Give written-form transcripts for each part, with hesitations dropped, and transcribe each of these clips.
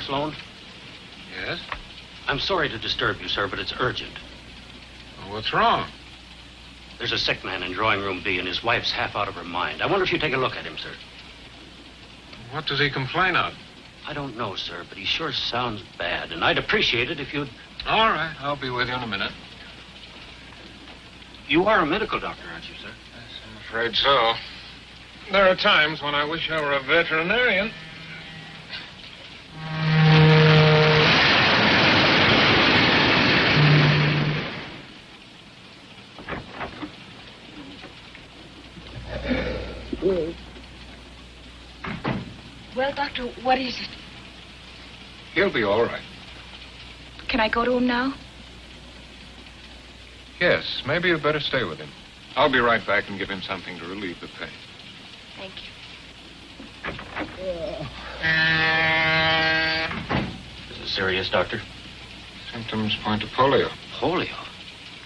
Sloan? Yes? I'm sorry to disturb you, sir, but it's urgent. Well, what's wrong? There's a sick man in drawing room B, and his wife's half out of her mind. I wonder if you'd take a look at him, sir. What does he complain of? I don't know, sir, but he sure sounds bad, and I'd appreciate it if you'd... All right, I'll be with you in a minute. You are a medical doctor, aren't you, sir? Yes, I'm afraid so. There are times when I wish I were a veterinarian. Well, Doctor, what is it? He'll be all right. Can I go to him now? Yes, maybe you'd better stay with him. I'll be right back and give him something to relieve the pain. Thank you. Is it serious, Doctor? Symptoms point to polio. Polio?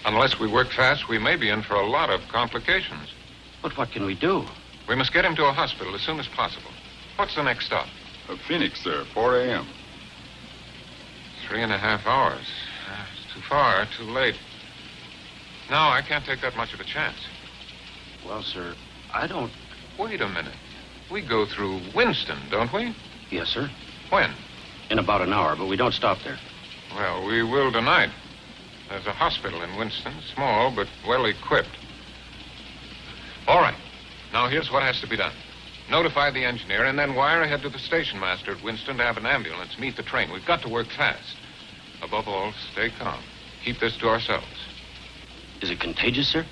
Unless we work fast, we may be in for a lot of complications. But what can we do? We must get him to a hospital as soon as possible. What's the next stop? Phoenix, sir, 4 a.m. 3.5 hours. It's too far, too late. No, I can't take that much of a chance. Well, sir, I don't... Wait a minute. We go through Winston, don't we? Yes, sir. When? In about an hour, but we don't stop there. Well, we will tonight. There's a hospital in Winston, small but well equipped. All right. Now, here's what has to be done. Notify the engineer and then wire ahead to the station master at Winston to have an ambulance meet the train. We've got to work fast. Above all, stay calm. Keep this to ourselves. Is it contagious, sir?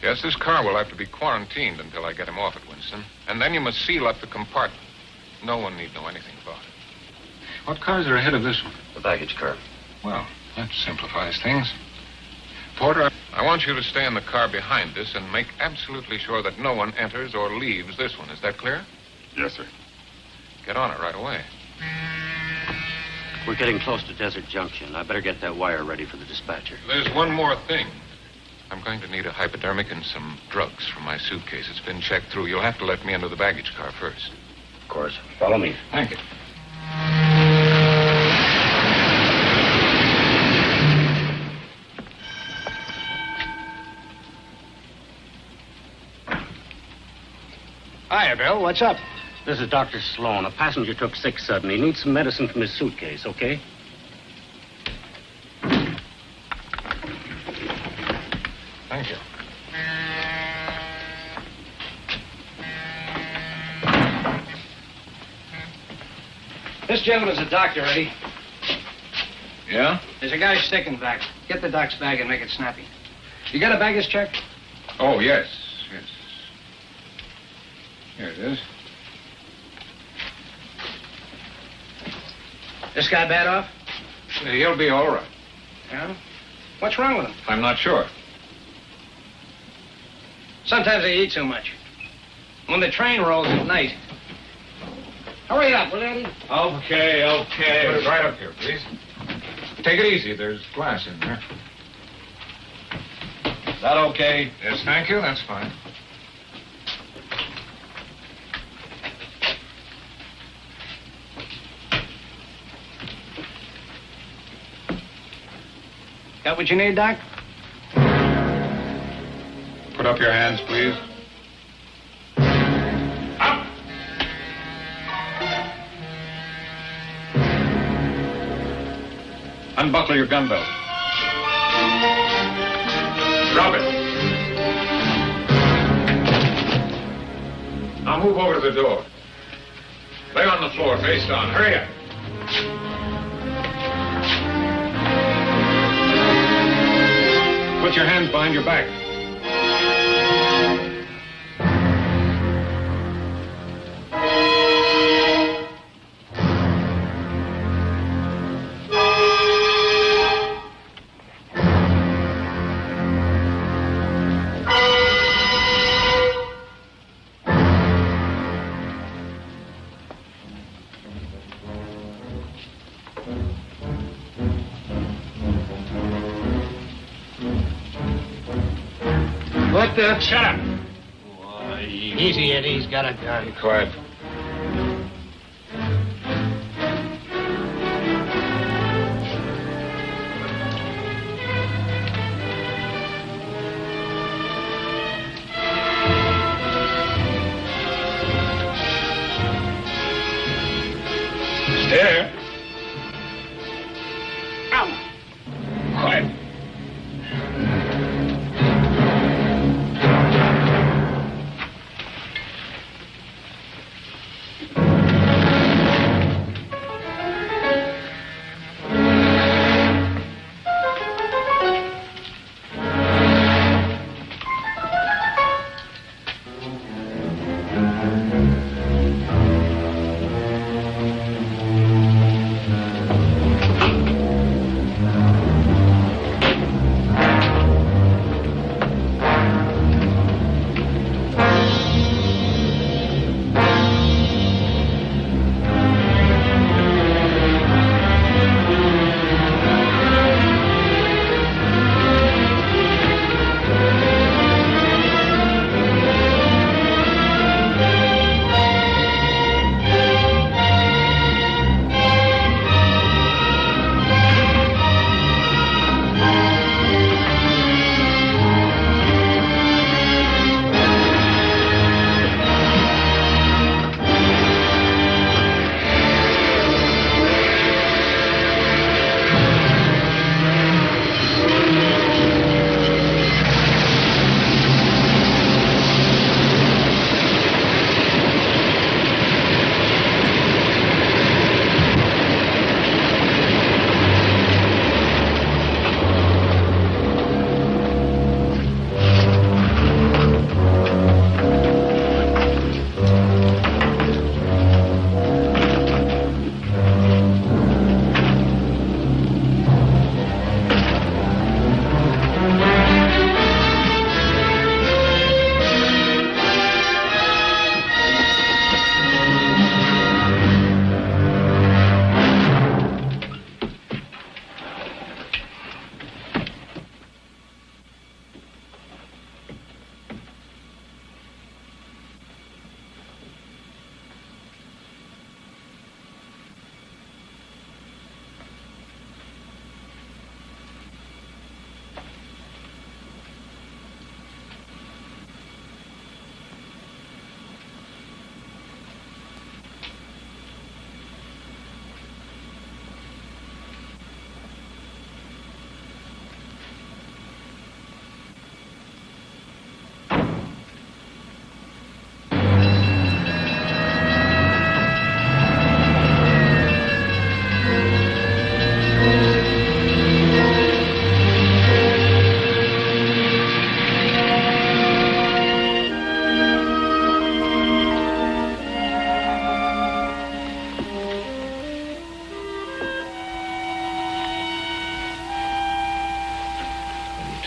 Yes, this car will have to be quarantined until I get him off at Winston. And then you must seal up the compartment. No one need know anything about it. What cars are ahead of this one? The baggage car. Well, that simplifies things. Porter, I want you to stay in the car behind this and make absolutely sure that no one enters or leaves this one. Is that clear? Yes, sir. Get on it right away. We're getting close to Desert Junction. I better get that wire ready for the dispatcher. There's one more thing. I'm going to need a hypodermic and some drugs from my suitcase. It's been checked through. You'll have to let me into the baggage car first. Of course. Follow me. Thank you. Hiya, Bill. What's up? This is Dr. Sloan. A passenger took sick suddenly. He needs some medicine from his suitcase, okay? Thank you. This gentleman's a doctor, Eddie. Yeah? There's a guy sick in back. Get the doc's bag and make it snappy. You got a baggage check? Oh, yes. Yes. Here it is. This guy bad off? He'll be all right. Yeah? What's wrong with him? I'm not sure. Sometimes they eat too much. When the train rolls at night. Hurry up, will you, Eddie? Okay. Put it right up here, please. Take it easy. There's glass in there. Is that okay? Yes, thank you. That's fine. Got what you need, Doc? Put up your hands, please. Up! Unbuckle your gun belt. Drop it. Now move over to the door. Lay on the floor, face down. Hurry up. Put your hands behind your back. What the? Shut up. Why, easy, Eddie. He's got a gun. Be quiet.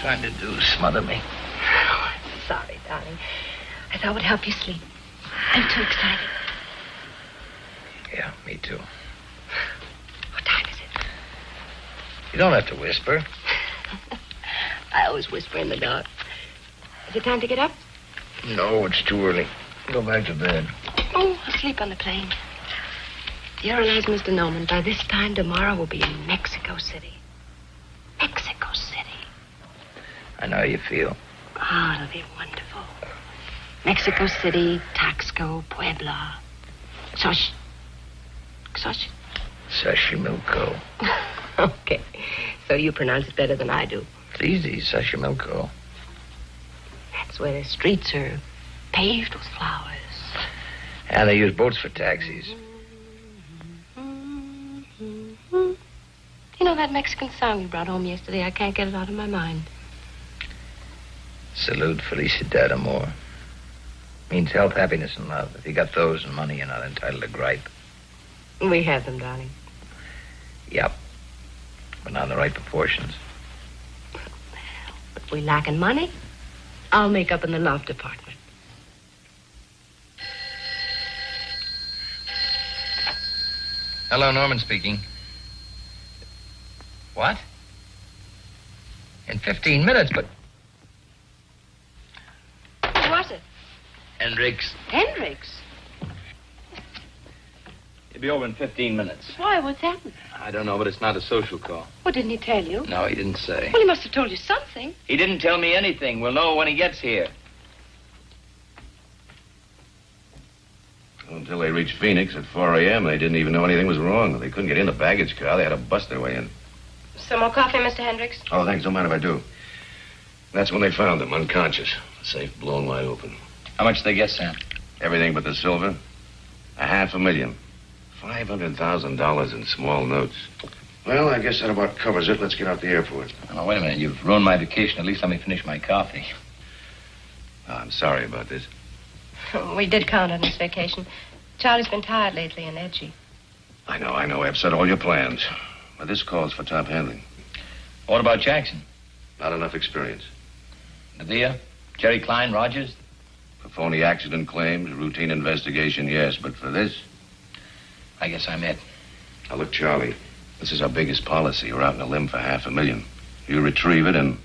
trying to do? Smother me? Oh, sorry, darling. I thought it would help you sleep. I'm too excited. Yeah, me too. What time is it? You don't have to whisper. I always whisper in the dark. Is it time to get up? No, it's too early. Go back to bed. Oh, I'll sleep on the plane. Do you realize, Mr. Norman, by this time tomorrow we'll be in Mexico City. Mexico City. I know how you feel. Oh, it'll be wonderful. Mexico City, Taxco, Puebla. Xochimilco. Okay. So you pronounce it better than I do. It's easy, Xochimilco. That's where the streets are paved with flowers. And they use boats for taxis. You know that Mexican song you brought home yesterday? I can't get it out of my mind. Salute, Felicidad, amor. Means health, happiness, and love. If you got those and money, you're not entitled to gripe. We have them, darling. Yep. But not in the right proportions. If we lack in money, I'll make up in the love department. Hello, Norman speaking. What? In 15 minutes, but... Who was it? Hendricks. Hendricks? He'll be over in 15 minutes. Why? What's happened? I don't know, but it's not a social call. Well, didn't he tell you? No, he didn't say. Well, he must have told you something. He didn't tell me anything. We'll know when he gets here. Until they reached Phoenix at 4 a.m., they didn't even know anything was wrong. They couldn't get in the baggage car. They had to bust their way in. Some more coffee, Mr. Hendricks? Oh, thanks. Don't mind if I do. That's when they found him, unconscious. The safe blown wide open. How much did they get, Sam? Everything but the silver. $500,000. $500,000 in small notes. Well, I guess that about covers it. Let's get out the airport. Oh, wait a minute. You've ruined my vacation. At least let me finish my coffee. Oh, I'm sorry about this. We did count on this vacation. Charlie's been tired lately and edgy. I know. I've upset all your plans. But this calls for top handling. What about Jackson? Not enough experience. Nadia? Jerry Klein? Rogers? For phony accident claims, routine investigation, yes. But for this? I guess I'm it. Now, look, Charlie, this is our biggest policy. We're out on a limb for $500,000. You retrieve it, and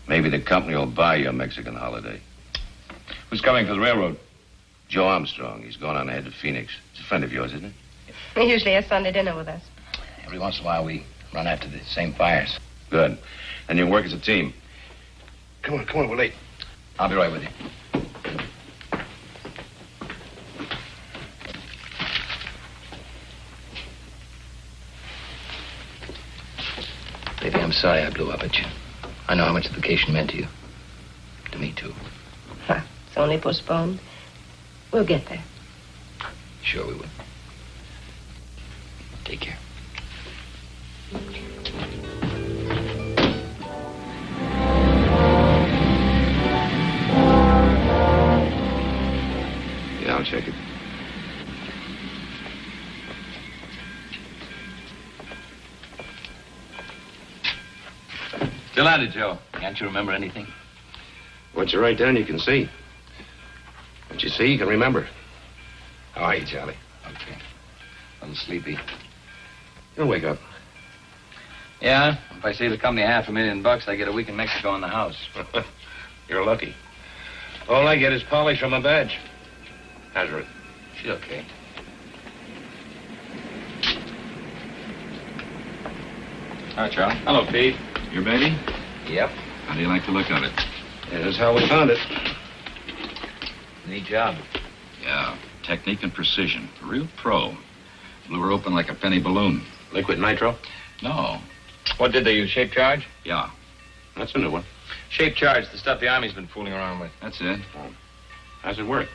maybe the company will buy you a Mexican holiday. Who's coming for the railroad? Joe Armstrong. He's gone on ahead to Phoenix. He's a friend of yours, isn't he? He usually has Sunday dinner with us. Every once in a while, we run after the same fires. Good. And you work as a team. Come on, we're late. I'll be right with you. Baby, I'm sorry I blew up at you. I know how much the vacation meant to you. To me, too. It's only postponed. We'll get there. Sure we will. Take care. Yeah, I'll check it. Still at it, Joe. Can't you remember anything? What you write down, you can see. What you see, you can remember. How are you, Charlie? Okay. A little sleepy. You'll wake up. Yeah? If I save the company $500,000, I get a week in Mexico in the house. You're lucky. All I get is polish on my badge. How's Ruth? She's okay. Hi, Charlie. Hello, Pete. Your baby? Yep. How do you like the look of it? Yeah, that's how we found it. Neat job. Yeah, technique and precision. A real pro. Blew her open like a penny balloon. Liquid nitro? No. What did they use, shape charge? Yeah, That's a new one. Shape charge, the stuff the Army's been fooling around with. that's it. How's it work?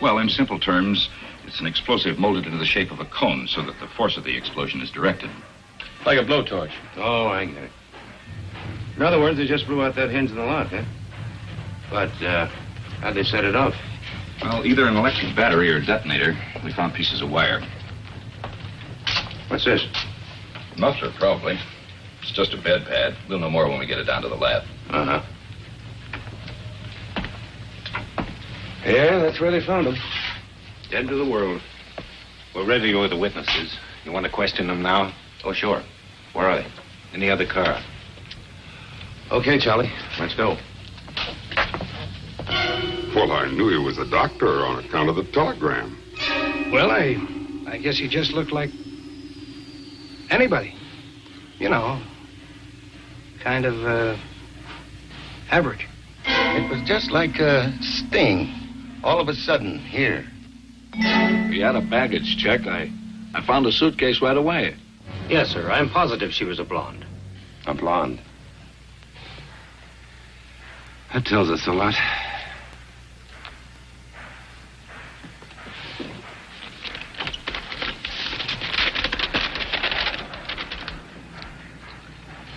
Well, in simple terms, it's an explosive molded into the shape of a cone so that the force of the explosion is directed. Like a blowtorch. Oh, I get it. In other words, they just blew out that hinge in the lock, huh? But, how'd they set it off? Well, either an electric battery or a detonator. We found pieces of wire. What's this? Muffler, probably. It's just a bed pad. We'll know more when we get it down to the lab. Uh-huh. Yeah, that's where they found him. Dead to the world. We're ready to go with the witnesses. You want to question them now? Oh, sure. Where are they? In the other car. Okay, Charlie. Let's go. Well, I knew he was a doctor on account of the telegram. Well, I guess he just looked like anybody. You know, kind of, average. It was just like a sting. All of a sudden, here. We had a baggage check. I found a suitcase right away. Yes, sir. I'm positive she was a blonde. A blonde. That tells us a lot.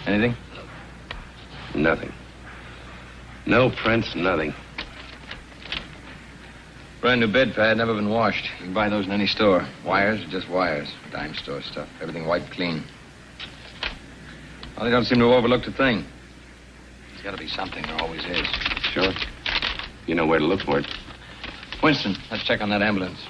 Anything? Nothing. No prints, nothing. Brand new bed pad, never been washed. You can buy those in any store. Wires, just wires. Dime store stuff. Everything wiped clean. Well, they don't seem to have overlooked a thing. There's got to be something. There always is. Sure. You know where to look for it. Winston, let's check on that ambulance.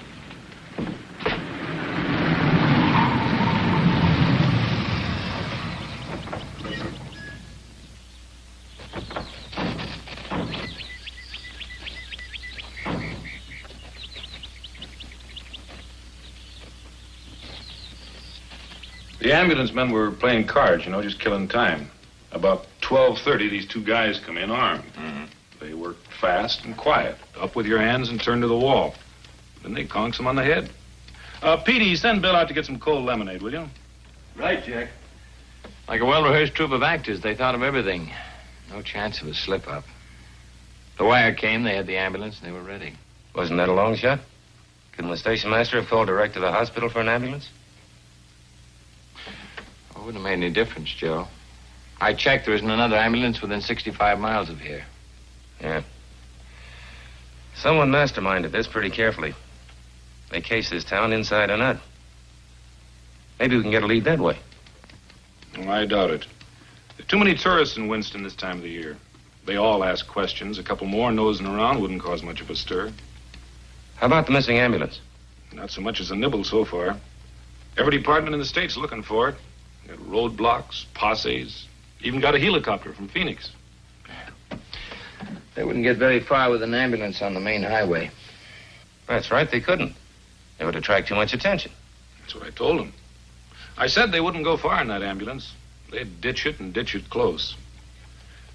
The ambulance men were playing cards, just killing time. About 12:30, these two guys come in armed. Mm-hmm. They work fast and quiet. Up with your hands and turn to the wall. Then they conks them on the head. Petey, send Bill out to get some cold lemonade, will you? Right, Jack. Like a well-rehearsed troupe of actors, they thought of everything. No chance of a slip-up. The wire came, they had the ambulance, and they were ready. Wasn't that a long shot? Couldn't the station master have called direct to the hospital for an ambulance? It wouldn't have made any difference, Joe. I checked. There isn't another ambulance within 65 miles of here. Yeah. Someone masterminded this pretty carefully. They case this town inside and out. Maybe we can get a lead that way. Well, I doubt it. There are too many tourists in Winston this time of the year. They all ask questions. A couple more nosing around wouldn't cause much of a stir. How about the missing ambulance? Not so much as a nibble so far. Every department in the state's looking for it. Got roadblocks, posses, even got a helicopter from Phoenix. They wouldn't get very far with an ambulance on the main highway. That's right, they couldn't. It would attract too much attention. That's what I told them. I said they wouldn't go far in that ambulance. They'd ditch it and ditch it close.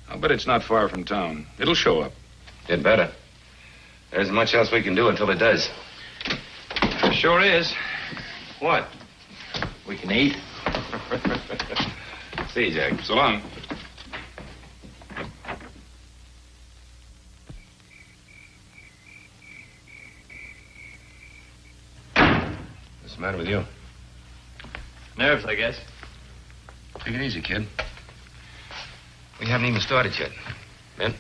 I'll bet it's not far from town. It'll show up. It better. There isn't much else we can do until it does. Sure is. What? We can eat. See you, Jack. So long. What's the matter with you? Nerves, I guess. Take it easy, kid. We haven't even started yet. Ben?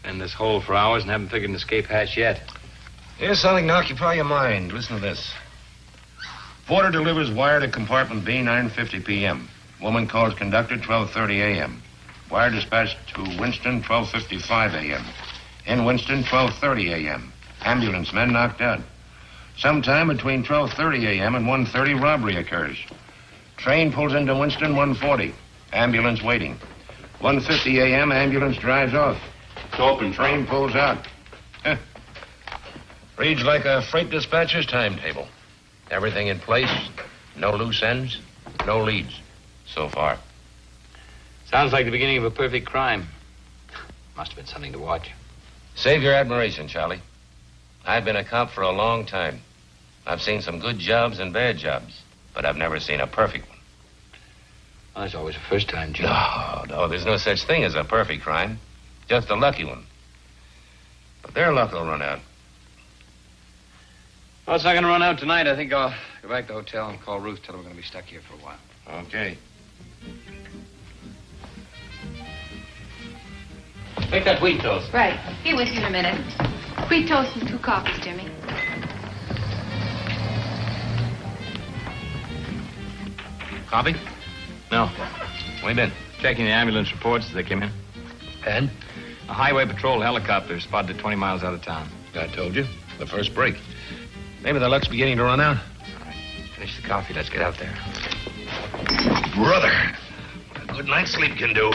Been in this hole for hours and haven't figured an escape hatch yet. Here's something to occupy your mind. Listen to this. Porter delivers wire to compartment B, 9:50 p.m. Woman calls conductor, 12:30 a.m. Wire dispatched to Winston, 12:55 a.m. In Winston, 12:30 a.m. Ambulance men knocked out. Sometime between 12:30 a.m. and 1:30, robbery occurs. Train pulls into Winston, 1:40. Ambulance waiting. 1:50 a.m., ambulance drives off. It's open. Train pulls out. Reads like a freight dispatcher's timetable. Everything in place, no loose ends, no leads. So far. Sounds like the beginning of a perfect crime. Must have been something to watch. Save your admiration, Charlie. I've been a cop for a long time. I've seen some good jobs and bad jobs, but I've never seen a perfect one. Well, there's always a first time, Joe. No, there's no such thing as a perfect crime. Just a lucky one. But their luck will run out. Well, it's not going to run out tonight. I think I'll go back to the hotel and call Ruth, tell her we're going to be stuck here for a while. Okay. Take that wheat toast. Right. Be with you in a minute. Wheat toast and 2 coffees, Jimmy. Coffee? No. Where you been? Checking the ambulance reports as they came in. And? A highway patrol helicopter spotted 20 miles out of town. I told you. The first break. Maybe the luck's beginning to run out. All right. Finish the coffee. Let's get out there. Brother, what a good night's sleep can do.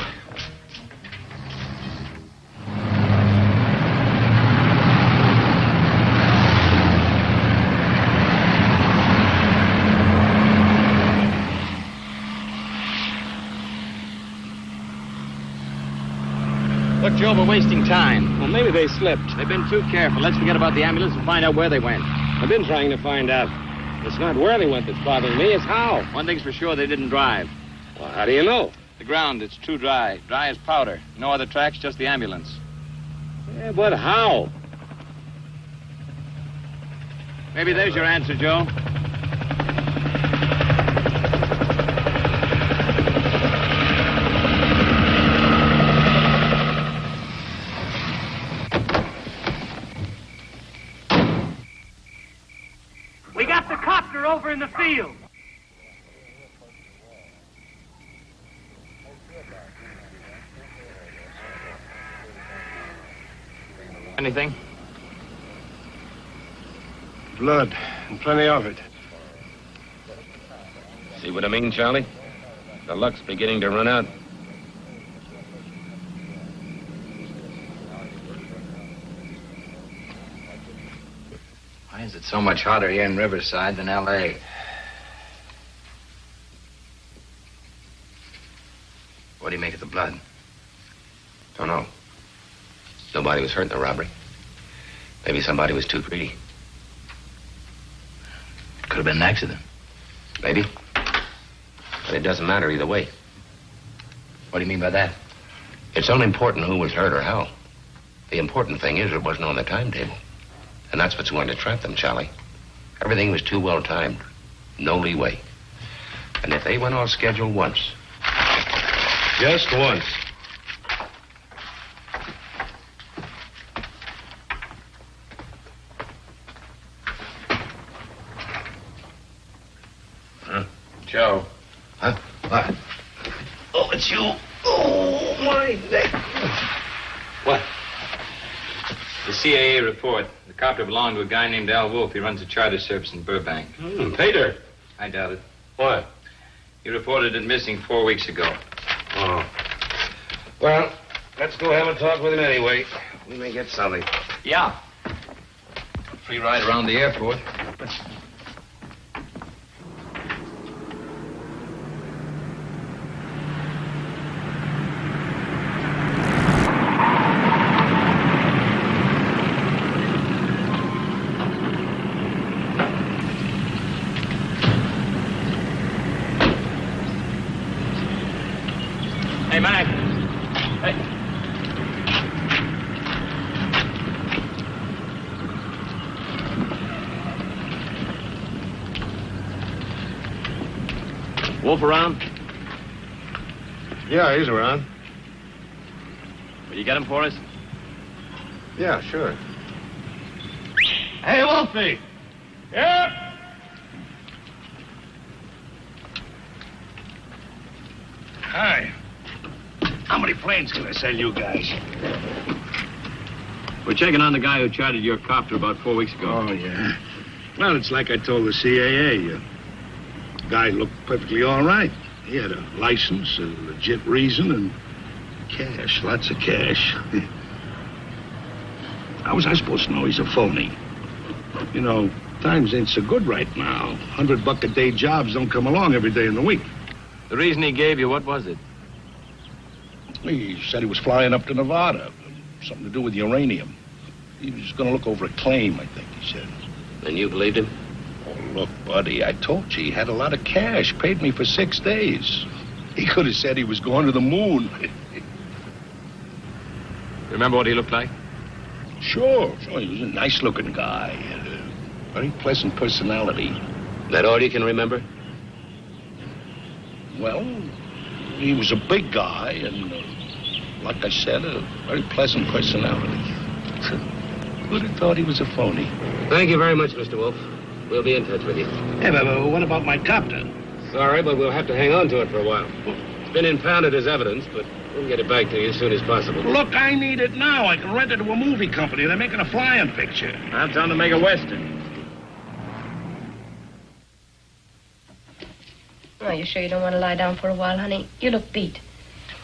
Look, Joe, we're wasting time. Well, maybe they slipped. They've been too careful. Let's forget about the ambulance and find out where they went. I've been trying to find out. It's not where they went that's bothering me, it's how. One thing's for sure, they didn't drive. Well, how do you know? The ground, it's too dry. Dry as powder. No other tracks, just the ambulance. Yeah, but how? Maybe there's your answer, Joe. We got the copter over in the field. Anything? Blood, and plenty of it. See what I mean, Charlie? The luck's beginning to run out. Why is it so much hotter here in Riverside than L.A.? What do you make of the blood? Don't know. Nobody was hurt in the robbery. Maybe somebody was too greedy. Could have been an accident. Maybe. But it doesn't matter either way. What do you mean by that? It's unimportant who was hurt or how. The important thing is it wasn't on the timetable. And that's what's going to trap them, Charlie. Everything was too well timed. No leeway. And if they went off schedule once. Just once. Huh? Joe. Huh? What? Oh, it's you. Oh, my neck. What? The CAA report. The copter belonged to a guy named Al Wolf. He runs a charter service in Burbank. Peter. I doubt it. What? He reported it missing 4 weeks ago. Oh. Well, let's go have a talk with him anyway. We may get something. Yeah. Free ride around the airport. Hey, Mac. Hey. Wolf around? Yeah, he's around. Will you get him for us? Yeah, sure. Hey, Wolfie. Yeah? Hi. How many planes can I sell you guys? We're checking on the guy who chartered your copter about 4 weeks ago. Oh, yeah. Well, it's like I told the CAA. The guy looked perfectly all right. He had a license, a legit reason, and cash, lots of cash. How was I supposed to know he's a phony? You know, times ain't so good right now. $100-a-day jobs don't come along every day in the week. The reason he gave you, what was it? He said he was flying up to Nevada. Something to do with uranium. He was going to look over a claim, I think he said. And you believed him? Oh, look, buddy, I told you he had a lot of cash. Paid me for 6 days. He could have said he was going to the moon. Remember what he looked like? Sure. He was a nice-looking guy. Had a very pleasant personality. That all you can remember? Well, he was a big guy and, like I said, a very pleasant personality. Who'd have thought he was a phony? Thank you very much, Mr. Wolf. We'll be in touch with you. Hey, but what about my copter? Sorry, but we'll have to hang on to it for a while. It's been impounded as evidence, but we'll get it back to you as soon as possible. Look, I need it now. I can rent it to a movie company. They're making a flying picture. I'm trying to make a Western. Oh, you sure you don't want to lie down for a while, honey? You look beat.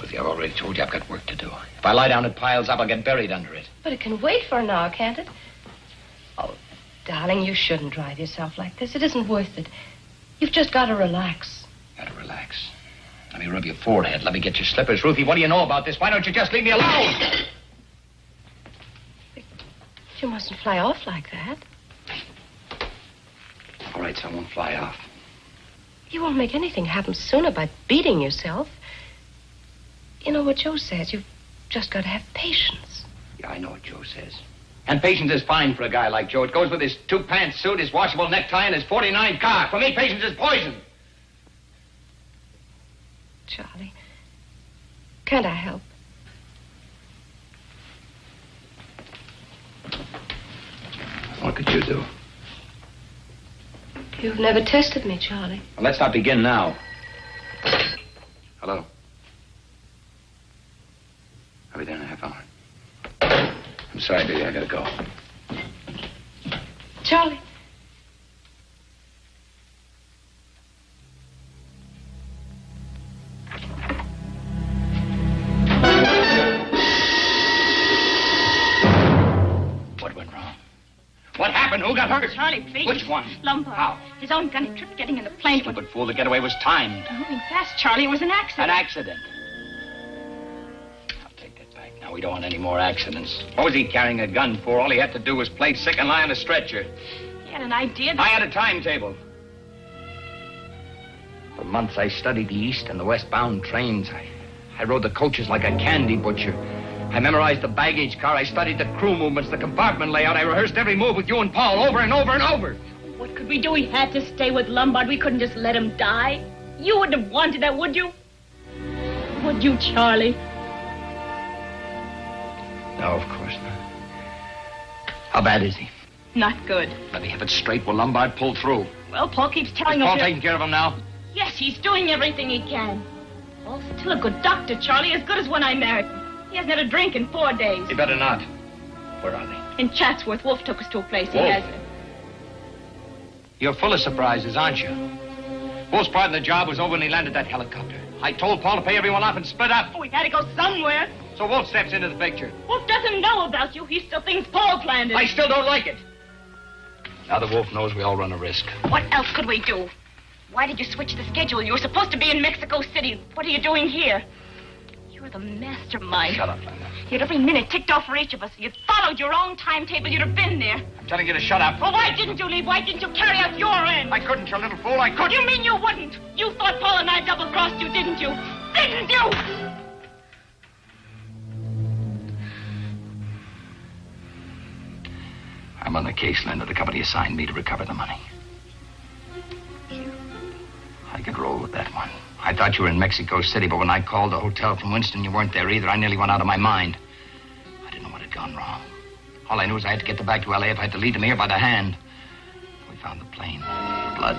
Ruthie, I've already told you I've got work to do. If I lie down, it piles up. I'll get buried under it. But it can wait for an hour, can't it? Oh, darling, you shouldn't drive yourself like this. It isn't worth it. You've just got to relax. Got to relax. Let me rub your forehead. Let me get your slippers. Ruthie, what do you know about this? Why don't you just leave me alone? You mustn't fly off like that. All right, so I won't fly off. You won't make anything happen sooner by beating yourself. You know what Joe says. You've just got to have patience. Yeah, I know what Joe says. And patience is fine for a guy like Joe. It goes with his 2-pants suit, his washable necktie, and his 49 car. For me, patience is poison. Charlie, can't I help? What could you do? You've never tested me, Charlie. Well, let's not begin now. Hello? I'll be there in a half hour. I'm sorry, baby. I gotta go. Charlie. What went wrong? What happened? Who got hurt? Charlie, please. Which one? Lombard. How? His own gun tripped getting in the plane. Stupid fool. The getaway was timed. Moving fast, Charlie. It was an accident. An accident. I'll take that back. Now, we don't want any more accidents. What was he carrying a gun for? All he had to do was play sick and lie on a stretcher. He had an idea that... I had a timetable. For months, I studied the east and the westbound trains. I rode the coaches like a candy butcher. I memorized the baggage car. I studied the crew movements, the compartment layout. I rehearsed every move with you and Paul over and over and over. What could we do? We had to stay with Lombard. We couldn't just let him die. You wouldn't have wanted that, would you? Would you, Charlie? No, of course not. How bad is he? Not good. Let me have it straight. Will Lombard pull through? Well, Paul keeps telling Is us... Paul taking care of him now? Yes, he's doing everything he can. Paul's still a good doctor, Charlie, as good as when I married him. He hasn't had a drink in 4 days. He better not. Where are they? In Chatsworth. Wolf took us to a place he Wolf? has. You're full of surprises, aren't you? Wolf's part of the job was over when he landed that helicopter. I told Paul to pay everyone off and split up. Oh, we had to go somewhere. So Wolf steps into the picture. Wolf doesn't know about you. He still thinks Paul planned it. I still don't like it. Now that Wolf knows, we all run a risk. What else could we do? Why did you switch the schedule? You were supposed to be in Mexico City. What are you doing here? You're the mastermind. Shut up, Linda. You'd every minute ticked off for each of us. You'd followed your own timetable. You'd have been there. I'm telling you to shut up. Well, why didn't you leave? Why didn't you carry out your end? I couldn't, you little fool. I couldn't. You mean you wouldn't? You thought Paul and I double-crossed you, didn't you? Didn't you? I'm on the case, Linda. The company assigned me to recover the money. I could roll with that one. I thought you were in Mexico City, but when I called the hotel from Winston, you weren't there either. I nearly went out of my mind. I didn't know what had gone wrong. All I knew was I had to get them back to L.A. if I had to lead them here by the hand. We found the plane. The blood.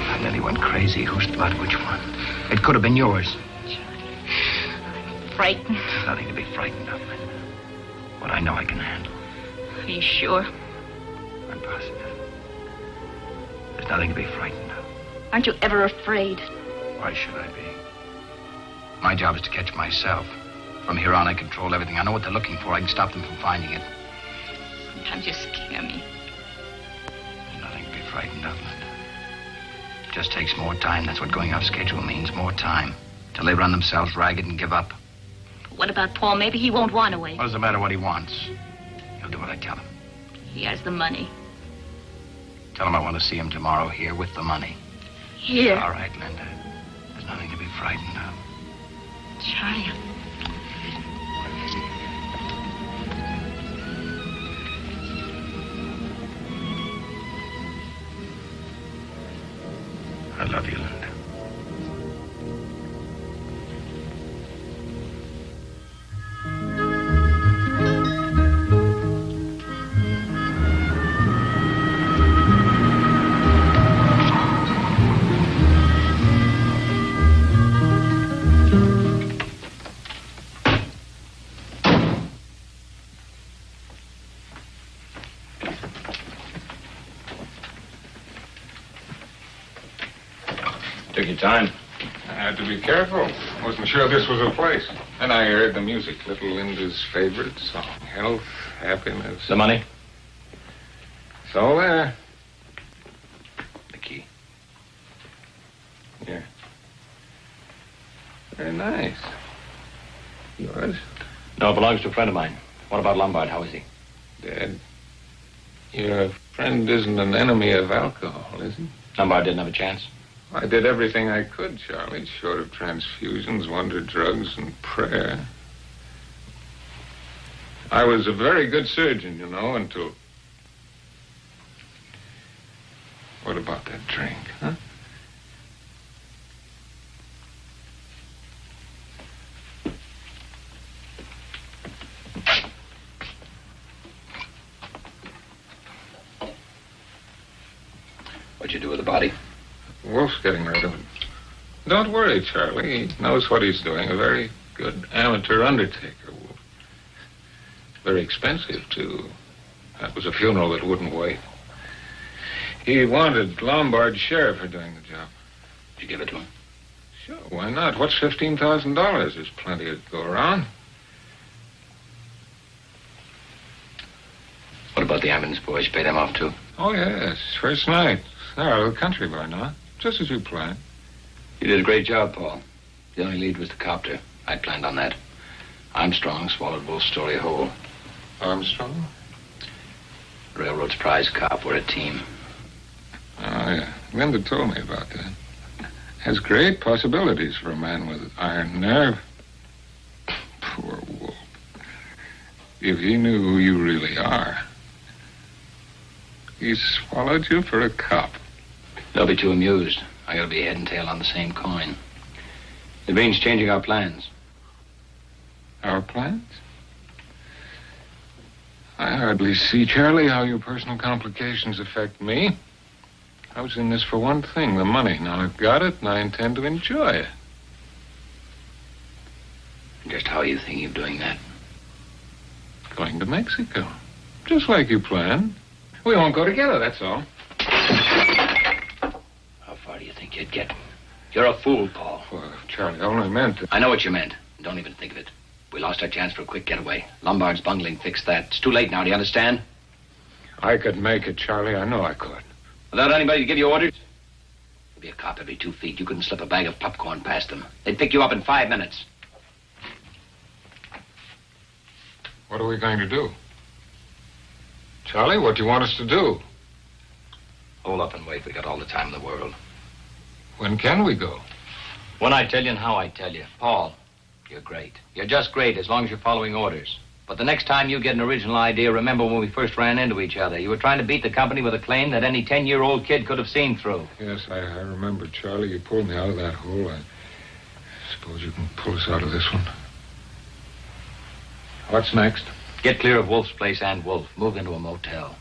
I nearly went crazy. Whose blood? Which one? It could have been yours. Frightened. There's nothing to be frightened of, Linda. What I know I can handle. Are you sure? I'm positive. There's nothing to be frightened of. Aren't you ever afraid? Why should I be? My job is to catch myself. From here on, I control everything. I know what they're looking for. I can stop them from finding it. Sometimes you scare me. There's nothing to be frightened of, Linda. It just takes more time. That's what going off schedule means. More time. Till they run themselves ragged and give up. What about Paul? Maybe he won't want to wait. What does it matter what he wants? He'll do what I tell him. He has the money. Tell him I want to see him tomorrow here with the money. Here? All right, Linda. There's nothing to be frightened of. Charlie. I love you, Linda. Took your time. I had to be careful. Wasn't sure this was a place. And I heard the music. Little Linda's favorite song. Health, happiness. The money? It's all there. The key. Here. Very nice. Yours? No, it belongs to a friend of mine. What about Lombard? How is he? Dead. Your friend isn't an enemy of alcohol, is he? Lombard didn't have a chance. I did everything I could, Charlie, short of transfusions, wonder drugs, and prayer. I was a very good surgeon, you know, until... What about that drink, huh? What'd you do with the body? Wolf's getting rid of it. Don't worry, Charlie. He knows what he's doing. A very good amateur undertaker, Wolf. Very expensive, too. That was a funeral that wouldn't wait. He wanted Lombard's share for doing the job. Did you give it to him? Sure, why not? What's $15,000? There's plenty to go around. What about the ambulance boys? You paid them off, too? Oh, yes. First night. They're out of the country by now. Just as you planned. You did a great job, Paul. The only lead was the copter. I planned on that. Armstrong swallowed Wolf's story whole. Armstrong? Railroad's prize cop. We're a team. Oh, yeah. Linda told me about that. Has great possibilities for a man with iron nerve. Poor Wolf. If he knew who you really are. He swallowed you for a cop. They'll be too amused. I gotta be head and tail on the same coin. It means changing our plans. Our plans? I hardly see, Charlie, how your personal complications affect me. I was in this for one thing, the money. Now I've got it, and I intend to enjoy it. Just how are you thinking of doing that? Going to Mexico. Just like you planned. We won't go together, that's all. How far do you think you'd get? You're a fool, Paul. Well, Charlie, I only meant to... I know what you meant. Don't even think of it. We lost our chance for a quick getaway. Lombard's bungling fixed that. It's too late now, do you understand? I could make it, Charlie. I know I could. Without anybody to give you orders? There'd be a cop every 2 feet. You couldn't slip a bag of popcorn past them. They'd pick you up in 5 minutes. What are we going to do? Charlie, what do you want us to do? Hold up and wait. We got all the time in the world. When can we go? When I tell you and how I tell you. Paul, you're great. You're just great as long as you're following orders. But the next time you get an original idea, remember when we first ran into each other. You were trying to beat the company with a claim that any 10-year-old kid could have seen through. Yes, I remember, Charlie. You pulled me out of that hole. I suppose you can pull us out of this one. What's next? Get clear of Wolf's place and Wolf. Move into a motel.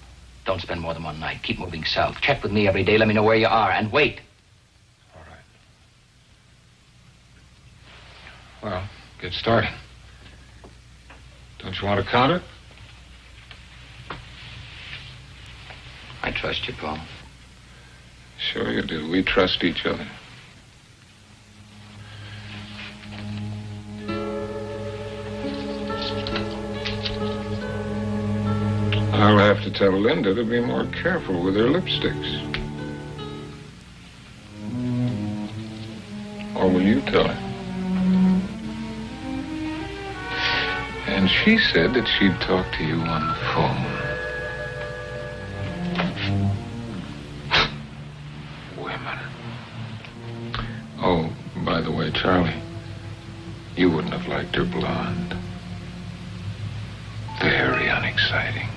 Don't spend more than one night. Keep moving south. Check with me every day. Let me know where you are. And wait. All right. Well, get started. Don't you want to count it? I trust you, Paul. Sure you do. We trust each other. I'll have to tell Linda to be more careful with her lipsticks. Or will you tell her? And she said that she'd talk to you on the phone. Women. Oh, by the way, Charlie, you wouldn't have liked her blonde. Very unexciting.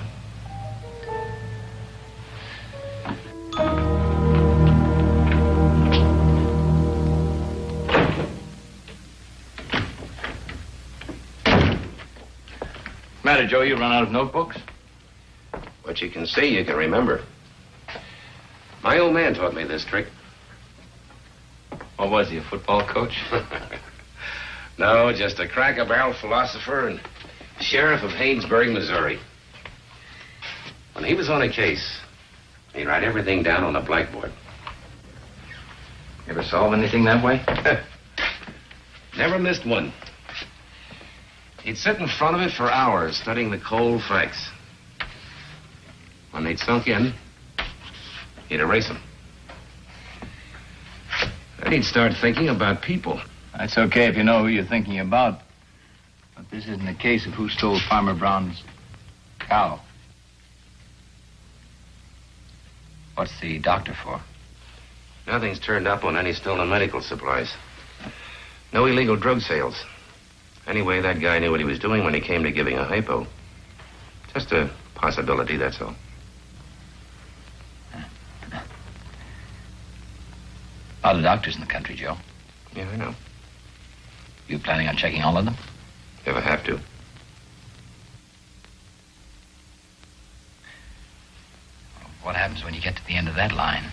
Matter, Joe, you run out of notebooks? What you can see, you can remember. My old man taught me this trick. What was he, a football coach? No, just a cracker-barrel philosopher and sheriff of Haynesburg, Missouri. When he was on a case, he'd write everything down on a blackboard. Ever solve anything that way? Never missed one. He'd sit in front of it for hours, studying the cold facts. When they'd sunk in, he'd erase them. Then he'd start thinking about people. That's okay if you know who you're thinking about. But this isn't a case of who stole Farmer Brown's cow. What's the doctor for? Nothing's turned up on any stolen medical supplies. No illegal drug sales. Anyway, that guy knew what he was doing when he came to giving a hypo. Just a possibility, that's all. A lot of doctors in the country, Joe. Yeah, I know. You planning on checking all of them? If I have to. What happens when you get to the end of that line?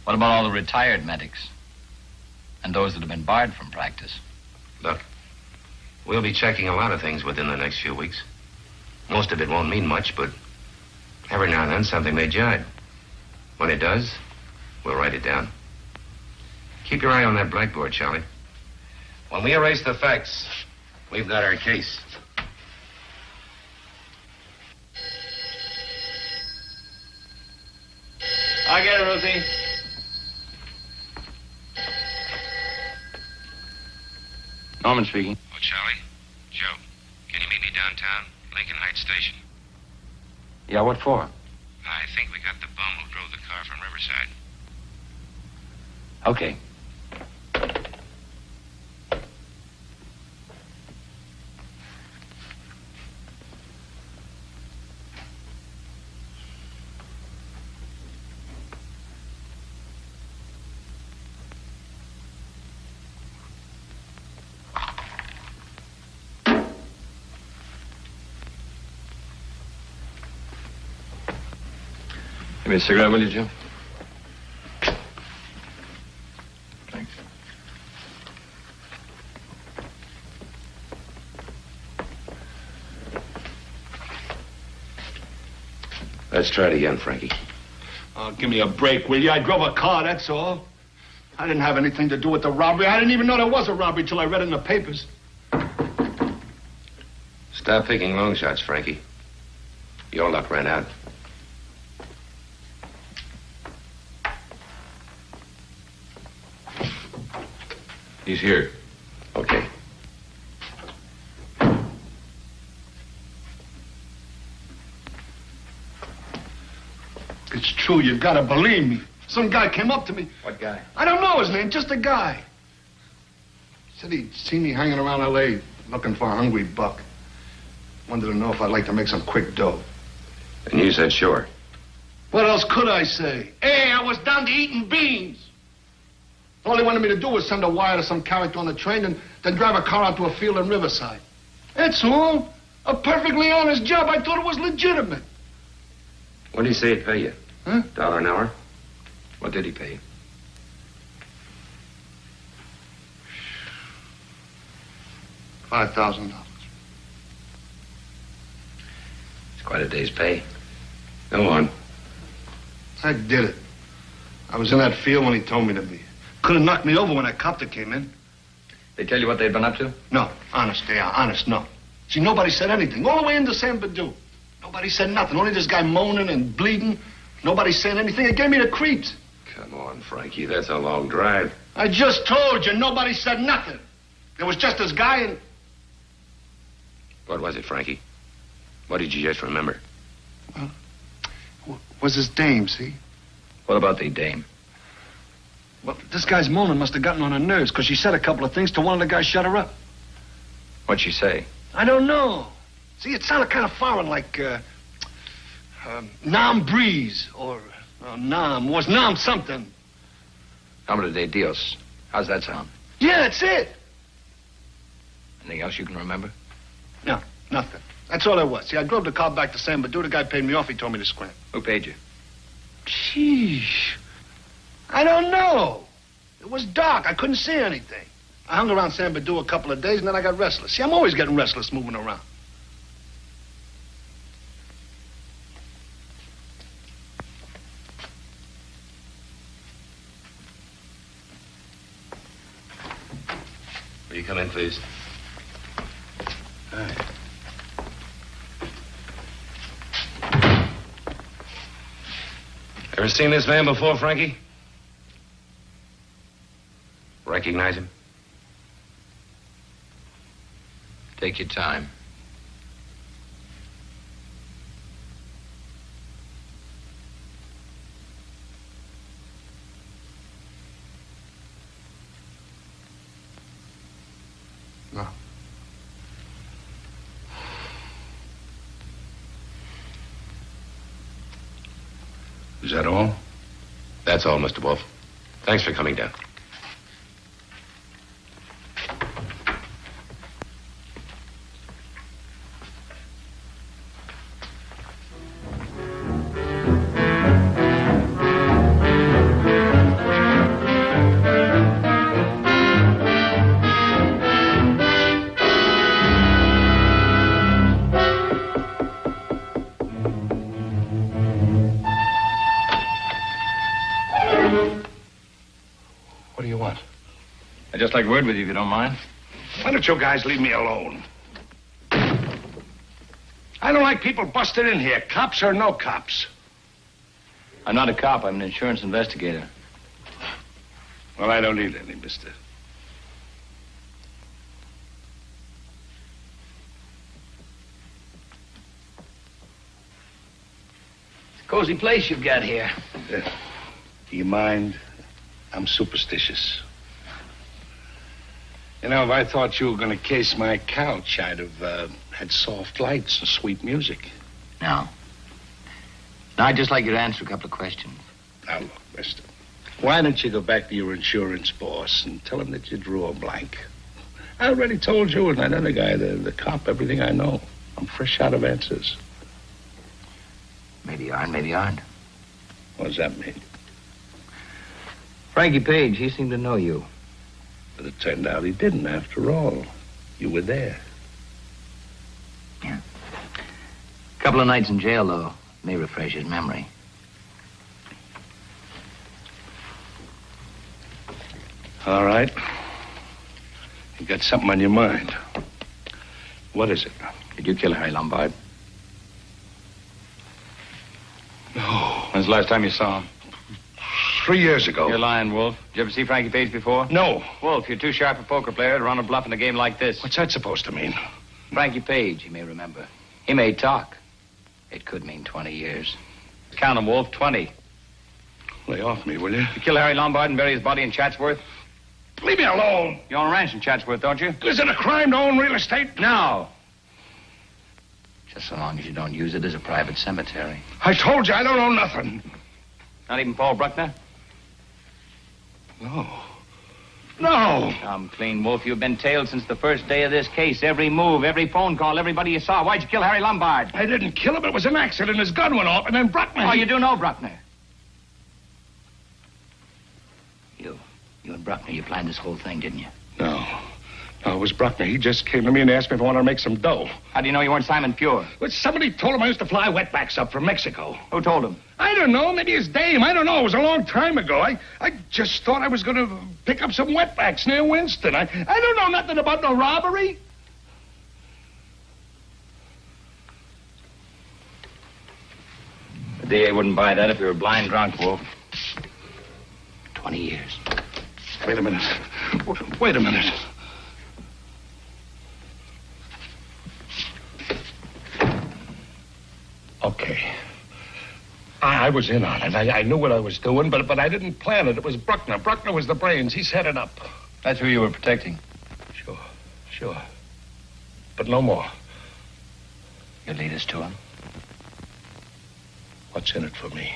What about all the retired medics? And those that have been barred from practice? Look, we'll be checking a lot of things within the next few weeks. Most of it won't mean much, but every now and then something may jibe. When it does, we'll write it down. Keep your eye on that blackboard, Charlie. When we erase the facts, we've got our case. I get it, Rosie. Norman speaking. Oh, Charlie. Joe, can you meet me downtown, Lincoln Heights Station? Yeah, what for? I think we got the bum who drove the car from Riverside. Okay. Give me a cigarette, will you, Jim? Thanks. Let's try it again, Frankie. Oh, give me a break, will you? I drove a car, that's all. I didn't have anything to do with the robbery. I didn't even know there was a robbery till I read it in the papers. Stop picking long shots, Frankie. Your luck ran out. He's here. Okay. It's true, you've got to believe me. Some guy came up to me. What guy? I don't know his name, just a guy. Said he'd seen me hanging around L.A. looking for a hungry buck. Wanted to know if I'd like to make some quick dough. And you said sure. What else could I say? Hey, I was down to eating beans. All they wanted me to do was send a wire to some character on the train and then drive a car out to a field in Riverside. That's all. A perfectly honest job. I thought it was legitimate. What did he say he'd pay you? Huh? $1 an hour? What did he pay you? $5,000. It's quite a day's pay. Go on. I did it. I was in that field when he told me to be. Could have knocked me over when that copter came in. They tell you what they'd been up to? No, honest, they are. Honest, no. See, nobody said anything. All the way into San Badu. Nobody said nothing. Only this guy moaning and bleeding. Nobody saying anything. It gave me the creeps. Come on, Frankie. That's a long drive. I just told you, nobody said nothing. There was just this guy and... What was it, Frankie? What did you just remember? Was his dame, see? What about the dame? Well, this guy's moaning must have gotten on her nerves because she said a couple of things to one of the guys shut her up. What'd she say? I don't know. See, it sounded kind of foreign, like, Nam Breeze, or Nam, was Nam something. Nombre de Dios. How's that sound? Yeah, that's it. Anything else you can remember? No, nothing. That's all there was. See, I drove the car back to San Badu. The guy paid me off. He told me to scram. Who paid you? Sheesh. I don't know. It was dark. I couldn't see anything. I hung around San Badu a couple of days, and then I got restless. See, I'm always getting restless moving around. you come in, please? Hi. Ever seen this man before, Frankie? Recognize him? Take your time. No. Is that all? That's all, Mr. Wolf. Thanks for coming down. What do you want? I'd just like word with you, if you don't mind. Why don't you guys leave me alone? I don't like people busted in here, cops or no cops. I'm not a cop. I'm an insurance investigator. Well, I don't need any, mister. It's a cozy place you've got here. Do you mind? I'm superstitious. You know, if I thought you were going to case my couch, I'd have had soft lights and sweet music. No. No, I'd just like you to answer a couple of questions. Now, look, mister. Why don't you go back to your insurance boss and tell him that you drew a blank? I already told you and that other guy, the cop, everything I know. I'm fresh out of answers. Maybe you are and maybe you aren't. What does that mean? Frankie Page, he seemed to know you. But it turned out he didn't, after all. You were there. Yeah. A couple of nights in jail, though, may refresh his memory. All right. You got something on your mind. What is it? Did you kill Harry Lombard? No. When's the last time you saw him? 3 years ago. You're lying, Wolf. Did you ever see Frankie Page before? No. Wolf, you're too sharp a poker player to run a bluff in a game like this. What's that supposed to mean? Frankie Page, you may remember. He may talk. It could mean 20 years. Count 'em, Wolf. 20. Lay off me, will you? You kill Harry Lombard and bury his body in Chatsworth? Leave me alone. You own a ranch in Chatsworth, don't you? Is it a crime to own real estate? No. Just so long as you don't use it as a private cemetery. I told you I don't own nothing. Not even Paul Bruckner? No. No. Come clean, Wolf. You've been tailed since the first day of this case. Every move, every phone call, everybody you saw. Why'd you kill Harry Lombard? I didn't kill him. It was an accident. His gun went off, and then Bruckner... Oh, you do know Bruckner? You and Bruckner, you planned this whole thing, didn't you? No. No, it was Bruckner. He just came to me and asked me if I wanted to make some dough. How do you know you weren't Simon Pure? Well, somebody told him I used to fly wetbacks up from Mexico. Who told him? I don't know. Maybe his dame. I don't know. It was a long time ago. I just thought I was going to pick up some wetbacks near Winston. I don't know nothing about no robbery. The DA wouldn't buy that if you were blind drunk, Wolf. 20 years. Wait a minute. Wait a minute. Okay. I was in on it. I knew what I was doing, but I didn't plan it. It was Bruckner. Bruckner was the brains. He set it up. That's who you were protecting. Sure. But no more. You lead us to him? What's in it for me?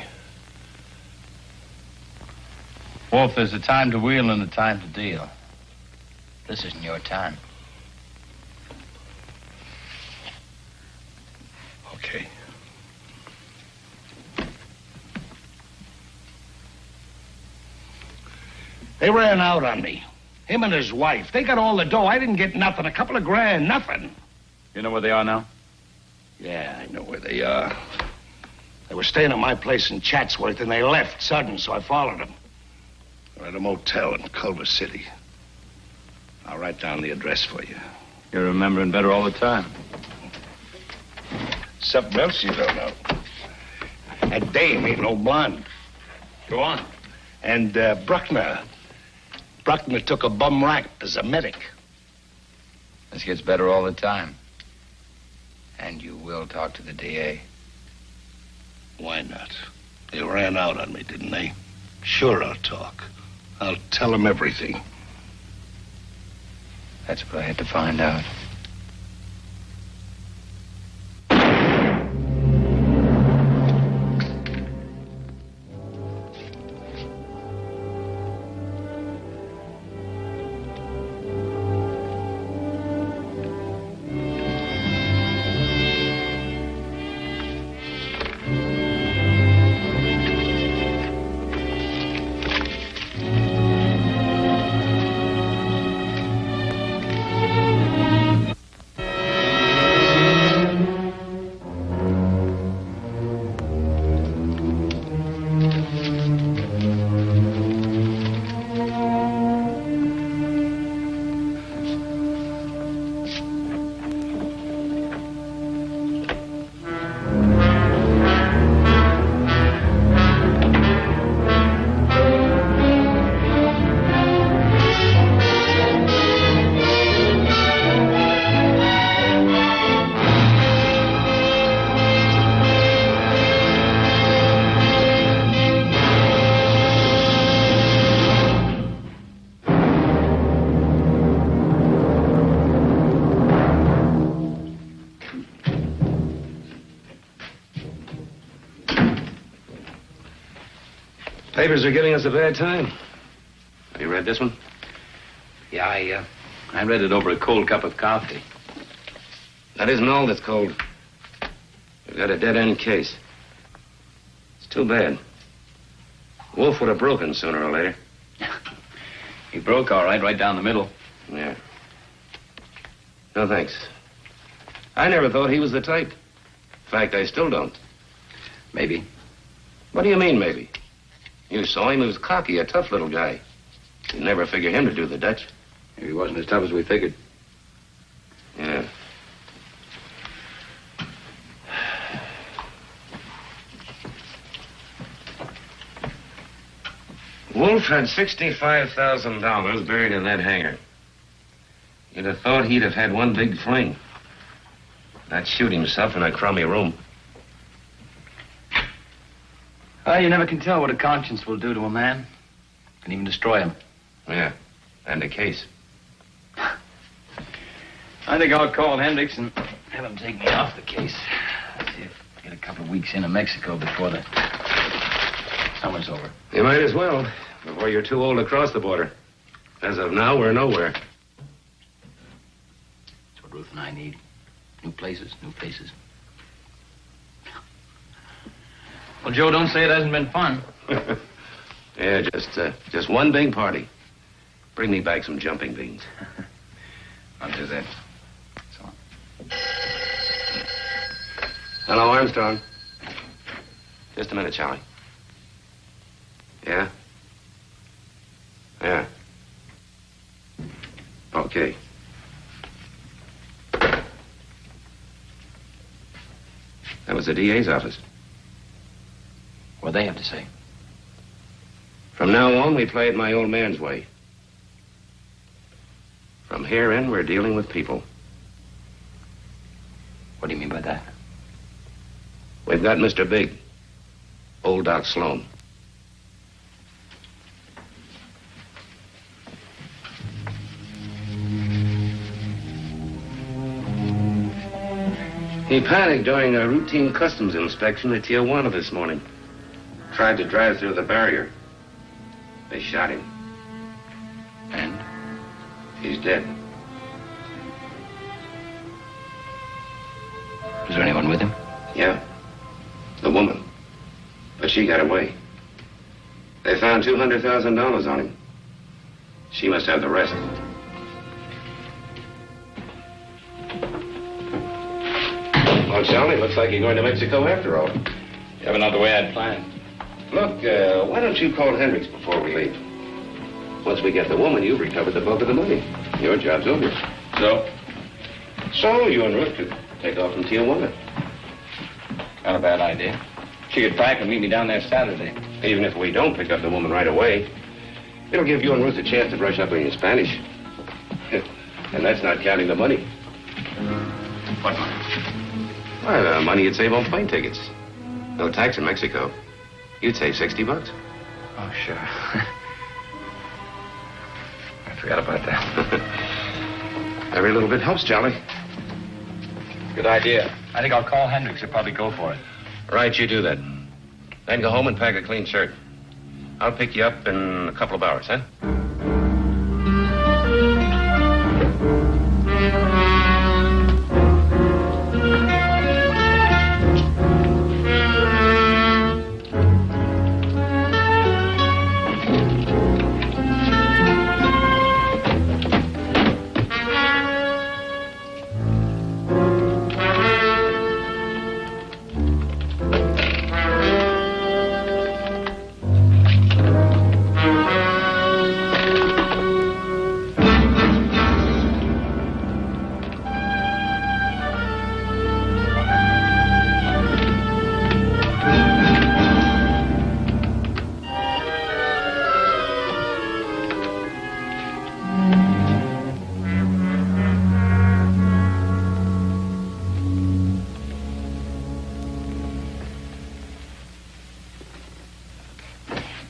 Wolf, there's a time to wheel and a time to deal. This isn't your time. Okay. They ran out on me. Him and his wife. They got all the dough. I didn't get nothing. A couple of grand, nothing. You know where they are now? Yeah, I know where they are. They were staying at my place in Chatsworth, and they left sudden, so I followed them. They're at a motel in Culver City. Now, I'll write down the address for you. You're remembering better all the time. Something else you don't know. That dame ain't no blonde. Go on. And Bruckner took a bum rack as a medic. This gets better all the time. And you will talk to the DA. Why not? They ran out on me, didn't they? Sure, I'll talk. I'll tell them everything. That's what I had to find out. Papers are giving us a bad time. Have you read this one? Yeah, I read it over a cold cup of coffee. That isn't all that's cold. We've got a dead-end case. It's too bad. Wolf would have broken sooner or later. He broke all right down the middle. Yeah. No, thanks. I never thought he was the type. In fact, I still don't. Maybe. What do you mean, maybe? You saw him. He was cocky, a tough little guy. You'd never figure him to do the Dutch. Maybe he wasn't as tough as we figured. Yeah. Wolf had $65,000 buried in that hangar. You'd have thought he'd have had one big fling. Not shoot himself in a crummy room. Well, you never can tell what a conscience will do to a man. Can even destroy him. Yeah, and the case. I think I'll call Hendricks and have him take me off the case. Let's see if I get a couple of weeks into Mexico before the summer's over. You might as well, before you're too old to cross the border. As of now, we're nowhere. That's what Ruth and I need. New places, new faces. Well, Joe, don't say it hasn't been fun. Yeah, just one big party. Bring me back some jumping beans. I'll do that. So. Hello, Armstrong. Just a minute, Charlie. Yeah? Yeah. Okay. That was the DA's office. What do they have to say? From now on, we play it my old man's way. From here in, we're dealing with people. What do you mean by that? We've got Mr. Big, old Doc Sloan. He panicked during a routine customs inspection at Tijuana this morning. Tried to drive through the barrier. They shot him. And? He's dead. Was there anyone with him? Yeah. The woman. But she got away. They found $200,000 on him. She must have the rest. Well, Charlie, looks like you're going to Mexico after all. Yeah, but not the way I'd planned. Look, why don't you call Hendricks before we leave? Once we get the woman, you've recovered the bulk of the money. Your job's over. So? So you and Ruth could take off from Tijuana. Not a bad idea. She could pack and meet me down there Saturday. Even if we don't pick up the woman right away, it'll give you and Ruth a chance to brush up on your Spanish. And that's not counting the money. What money? Well, the money you'd save on plane tickets. No tax in Mexico. You'd save $60. Oh, sure. I forgot about that. Every little bit helps, Charlie. Good idea. I think I'll call Hendricks. He'll probably go for it. Right, you do that. Then go home and pack a clean shirt. I'll pick you up in a couple of hours, huh?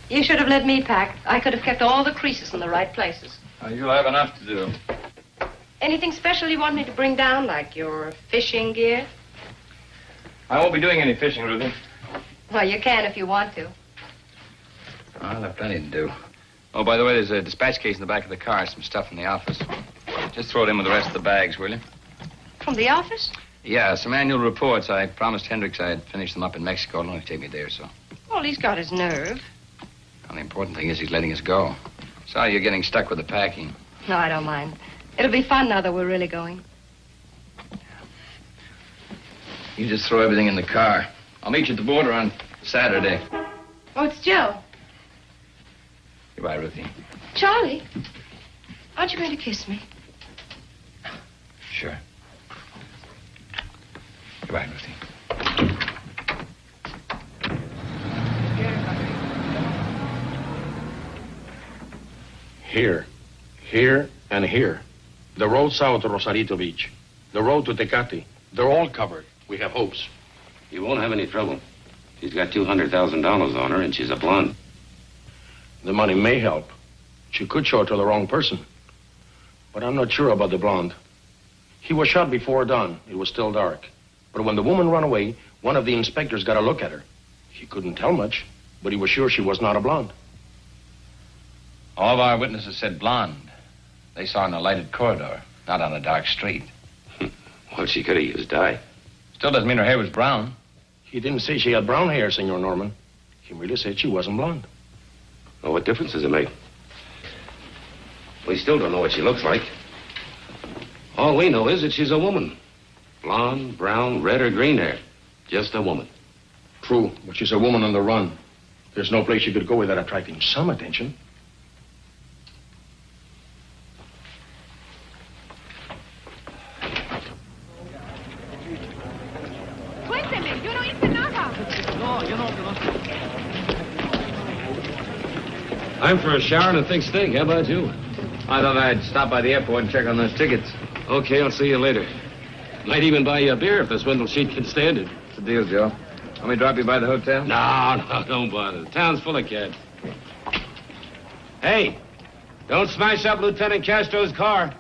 You should have let me pack. I could have kept all the creases in the right places. You'll have enough to do. Anything special you want me to bring down, like your fishing gear? I won't be doing any fishing, Ruthie. Well, you can if you want to. I'll have plenty to do. Oh, by the way, there's a dispatch case in the back of the car. Some stuff from the office. Just throw it in with the rest of the bags, will you? From the office? Yeah, some annual reports. I promised Hendricks I'd finish them up in Mexico. It'll only take me a day or so. Well, he's got his nerve. Well, the important thing is he's letting us go. Sorry you're getting stuck with the packing. No, I don't mind. It'll be fun now that we're really going. You just throw everything in the car. I'll meet you at the border on Saturday. Oh, it's Joe. Goodbye, Ruthie. Charlie, aren't you going to kiss me? Sure. Goodbye, Ruthie. Here, and here. The road south to Rosarito Beach. The road to Tecate. They're all covered. We have hopes. You won't have any trouble. She's got $200,000 on her, and she's a blonde. The money may help. She could show it to the wrong person. But I'm not sure about the blonde. He was shot before dawn. It was still dark. But when the woman ran away, one of the inspectors got a look at her. He couldn't tell much, but he was sure she was not a blonde. All of our witnesses said blonde. They saw her in a lighted corridor, not on a dark street. Well, she could have used dye. Still doesn't mean her hair was brown. He didn't say she had brown hair, Senor Norman. He really said she wasn't blonde. Well, what difference does it make? We still don't know what she looks like. All we know is that she's a woman. Blonde, brown, red, or green hair. Just a woman. True, but she's a woman on the run. There's no place she could go without attracting some attention. I'm for a shower and a thick steak. How about you? I thought I'd stop by the airport and check on those tickets. Okay, I'll see you later. Might even buy you a beer if the swindle sheet can stand it. What's the deal, Joe? Want me to drop you by the hotel? No, don't bother. The town's full of cats. Hey, don't smash up Lieutenant Castro's car.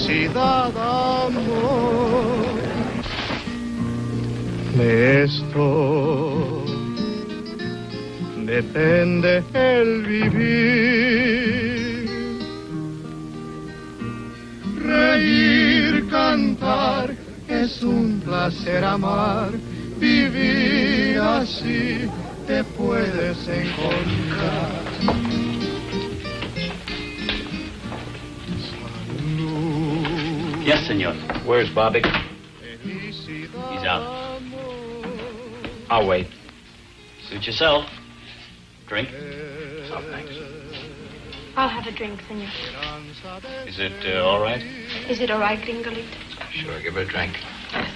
felicidad, amor. De esto depende el vivir. Reír, cantar, es un placer amar. Vivir así te puedes encontrar. Yes, senor. Where's Bobby? He's out. I'll wait. Suit yourself. Drink? Oh, thanks. I'll have a drink, senor. Is it all right? Is it all right, Gringolito? Sure, give her a drink. Yes,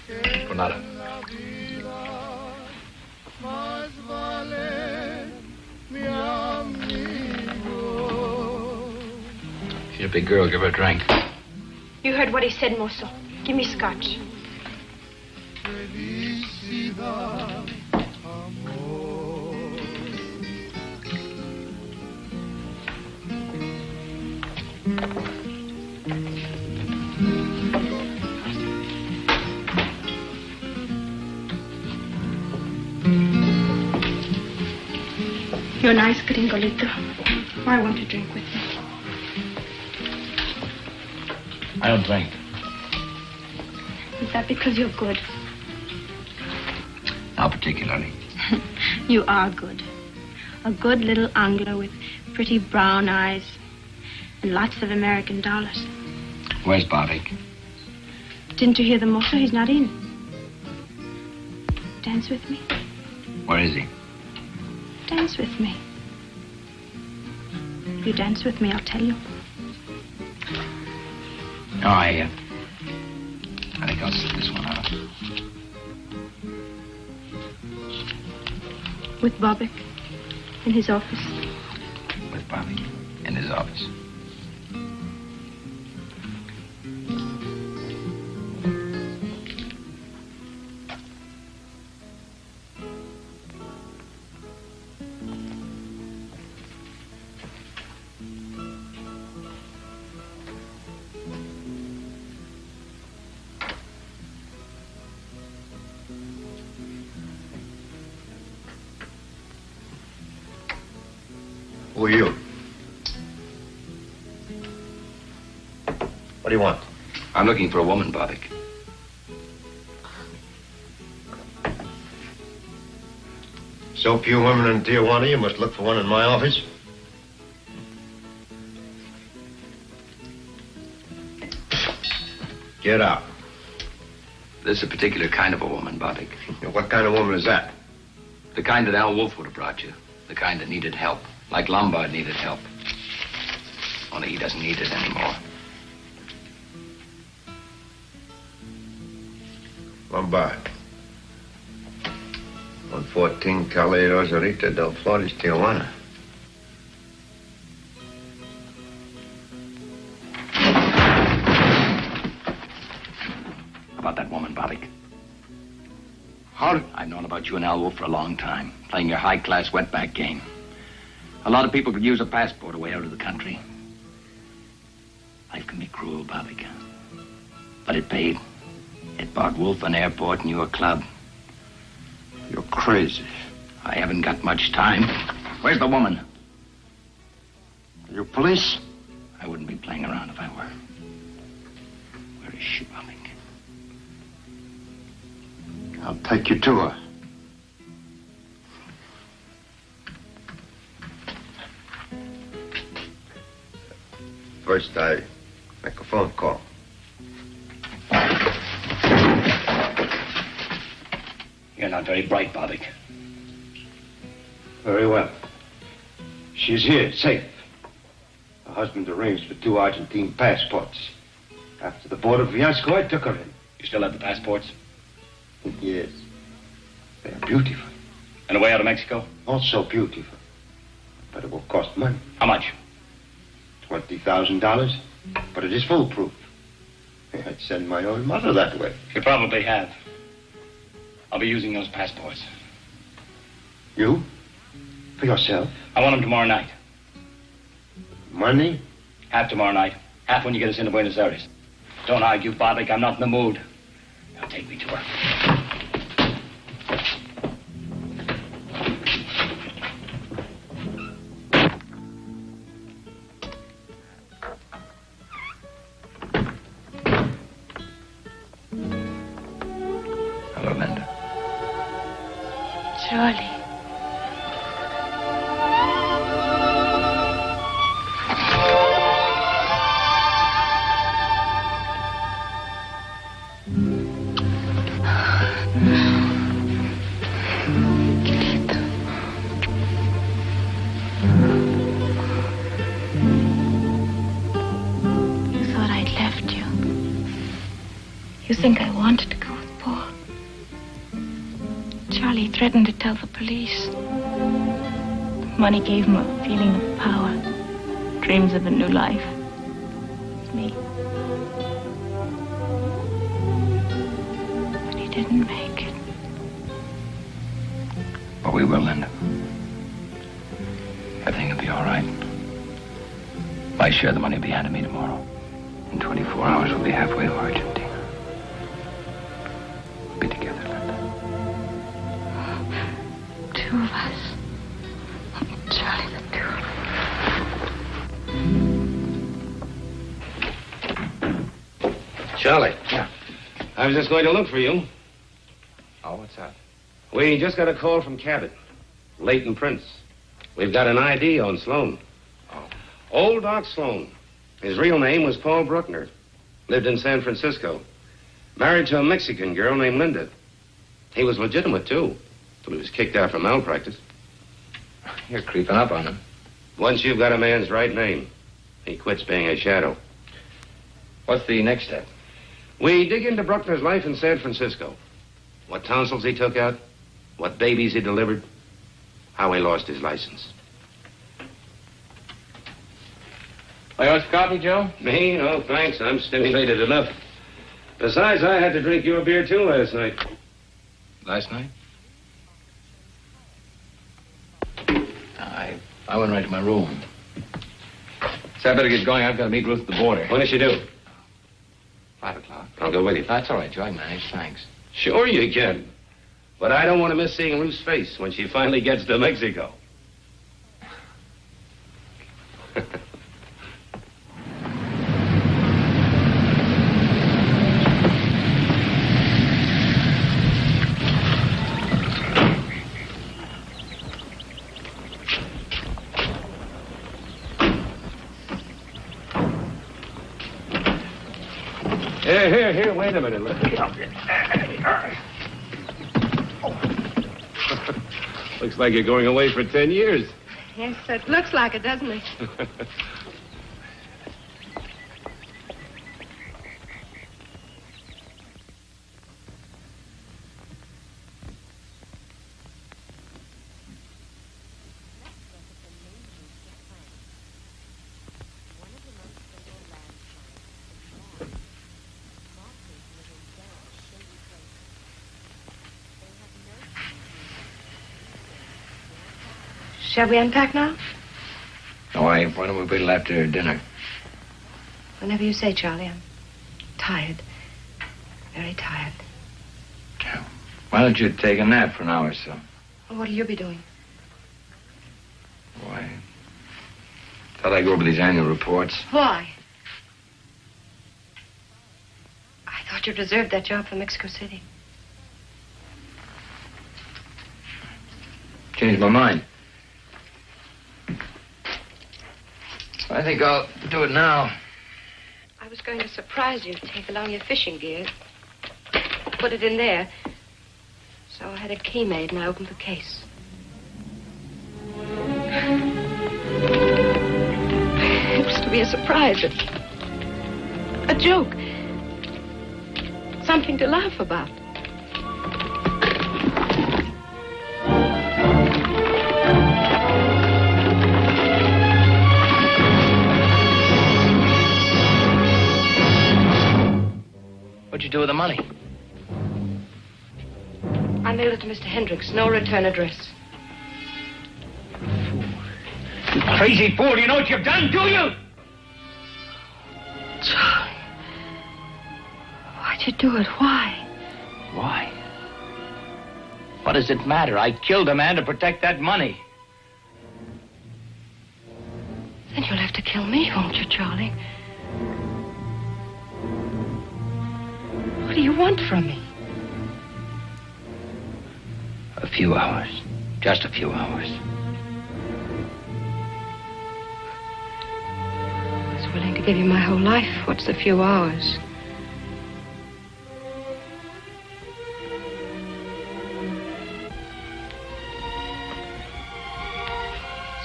yes. Por nada. She's a big girl. Give her a drink. You heard what he said, mozo. Give me scotch. You're nice, Gringolito. Why won't you drink with me? I don't drink. Is that because you're good? Not particularly. You are good. A good little Angler with pretty brown eyes and lots of American dollars. Where's Bobby? Didn't you hear the mozo? He's not in. Dance with me. Where is he? Dance with me. If you dance with me, I'll tell you. No, I think I'll sit this one out. With Bobbick in his office. With Bobby in his office. Who are you? What do you want? I'm looking for a woman, Bobbick. So few women in Tijuana, you must look for one in my office? Get out. This is a particular kind of a woman, Bobbick. What kind of woman is that? The kind that Al Wolf would have brought you. The kind that needed help. Like Lombard needed help. Only he doesn't need it anymore. Lombard. 114 Calle Rosarita del Flores, Tijuana. About that woman, Bobbick. How? I've known about you and Al Wolf for a long time. Playing your high-class wetback game. A lot of people could use a passport away out of the country. Life can be cruel, Bobbick. But it paid. It bought Wolf an airport and you a club. You're crazy. I haven't got much time. Where's the woman? Are you police? I wouldn't be playing around if I were. Where is she, Bobbick? I'll take you to her. First, I make a phone call. You're not very bright, Bobbick. Very well. She's here, safe. Her husband arranged for 2 Argentine passports. After the board of Fiasco, I took her in. You still have the passports? Yes. They're beautiful. And away out of Mexico? Also beautiful. But it will cost money. How much? $20,000. But it is foolproof. I'd send my own mother that way. You probably have. I'll be using those passports. You? For yourself? I want them tomorrow night. Money? Have tomorrow night. Half when you get us into Buenos Aires. Don't argue, Barbic. I'm not in the mood. Now take me to her. Hello, Linda. Charlie. You thought I'd left you. You think I wanted to go with Paul. Charlie threatened to tell the police. Money gave him a feeling of power, dreams of a new life. With me. But he didn't make it. But we will, Linda. Everything will be all right. My share of the money will be handed me tomorrow. In 24 hours, we'll be halfway to Argentina. We'll be together, Linda. Two of us. Charlie, the two of us. Charlie. Yeah. I was just going to look for you. Oh, what's that? We just got a call from Cabot. Leighton Prince. We've got an ID on Sloan. Oh. Old Doc Sloan. His real name was Paul Bruckner. Lived in San Francisco. Married to a Mexican girl named Linda. He was legitimate, too. Till he was kicked out for malpractice. You're creeping up on him. Once you've got a man's right name, he quits being a shadow. What's the next step? We dig into Bruckner's life in San Francisco. What tonsils he took out, what babies he delivered, how he lost his license. Oh, you want some coffee, Joe? Me? Oh, thanks. I'm stimulated enough. Besides, I had to drink your beer, too, last night. Last night? I went right to my room. So I better get going. I've got to meet Ruth at the border. When does she do? 5 o'clock. I'll go with you. That's all right, Joe. I manage. Thanks. Sure you can. But I don't want to miss seeing Ruth's face when she finally gets to Mexico. Here, wait a minute. Looks like you're going away for 10 years. Yes, it looks like it, doesn't it? Shall we unpack now? No, why don't we wait till after dinner? Whenever you say, Charlie. I'm tired. Very tired. Why don't you take a nap for an hour or so? Well, what'll you be doing? Why? Thought I'd go over these annual reports. Why? I thought you'd reserved that job for Mexico City. Changed my mind. I think I'll do it now. I was going to surprise you, take along your fishing gear. Put it in there. So I had a key made and I opened the case. It was to be a surprise. A joke. Something to laugh about. What'd you do with the money? I mailed it to Mr. Hendricks. No return address. You crazy fool, you know what you've done, do you? Why'd you do it? Why? Why? What does it matter? I killed a man to protect that money. Then you'll have to kill me, won't you, Charlie? What do you want from me? A few hours. Just a few hours. I was willing to give you my whole life. What's the few hours?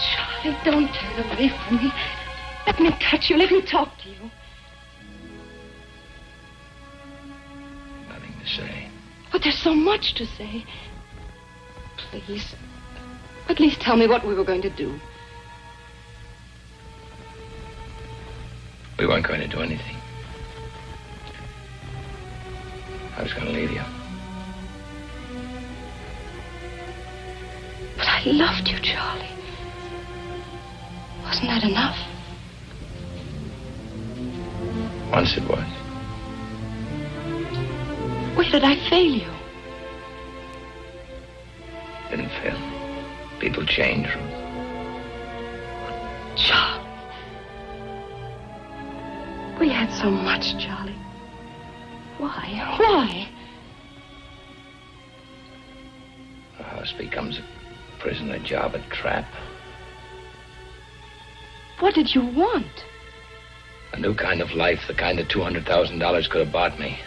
Charlie, don't turn away from me. Let me touch you. Let me talk to you. Nothing to say. But there's so much to say. Please. At least tell me what we were going to do. We weren't going to do anything. I was going to leave you. But I loved you, Charlie. Wasn't that enough? Once it was. Where did I fail you? Didn't fail. People change, Ruth. Charlie. We had so much, Charlie. Why? Why? A house becomes a prison, a job, a trap. What did you want? A new kind of life, the kind that $200,000 could have bought me.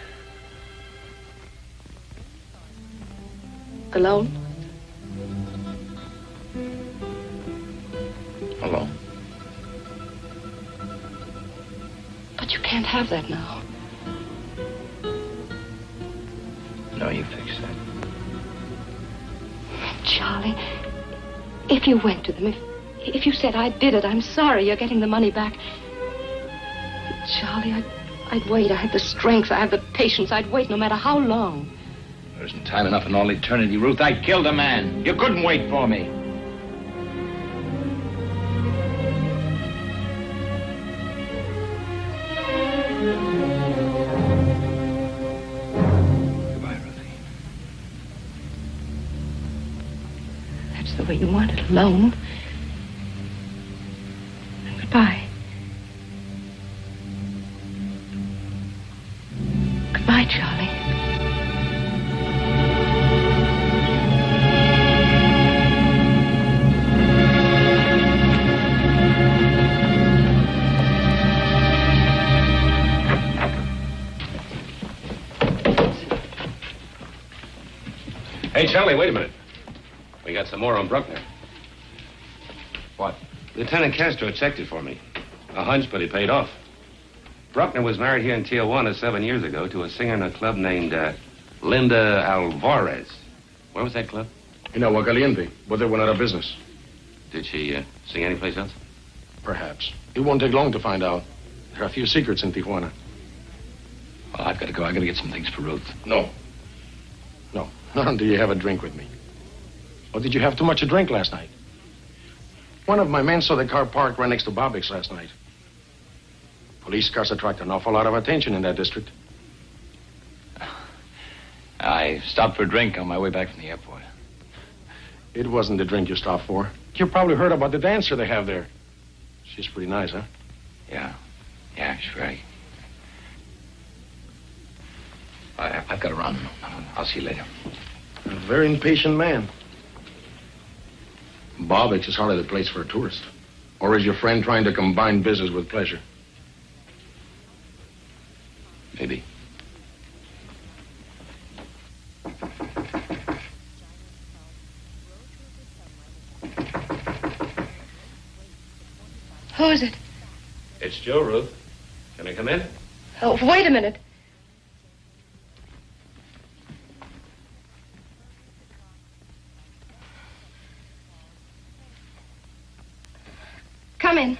Alone? Alone. But you can't have that now. No, you fix that. Charlie, if you went to them, if you said I did it, I'm sorry, you're getting the money back. Charlie, I'd wait. I have the strength, I have the patience. I'd wait no matter how long. There isn't time enough in all eternity, Ruth. I killed a man. You couldn't wait for me. Goodbye, Ruthie. That's the way you want it, alone. Goodbye. Goodbye, Charlie. Hey, Charlie, wait a minute. We got some more on Bruckner. What? Lieutenant Castro checked it for me. A hunch, but he paid off. Bruckner was married here in Tijuana 7 years ago to a singer in a club named Linda Alvarez. Where was that club? In Aguacaliente, but they went out of business. Did she sing anyplace else? Perhaps. It won't take long to find out. There are a few secrets in Tijuana. Well, I've got to go. I've got to get some things for Ruth. No. No. Not until you have a drink with me. Or did you have too much to drink last night? One of my men saw the car parked right next to Bobbick's last night. Police cars attract an awful lot of attention in that district. I stopped for a drink on my way back from the airport. It wasn't the drink you stopped for. You probably heard about the dancer they have there. She's pretty nice, huh? Yeah. Yeah, sure. I've got to run. I'll see you later. A very impatient man. Bobbick's is hardly the place for a tourist. Or is your friend trying to combine business with pleasure? Maybe. Who is it? It's Joe, Ruth. Can I come in? Oh, wait a minute. Come in.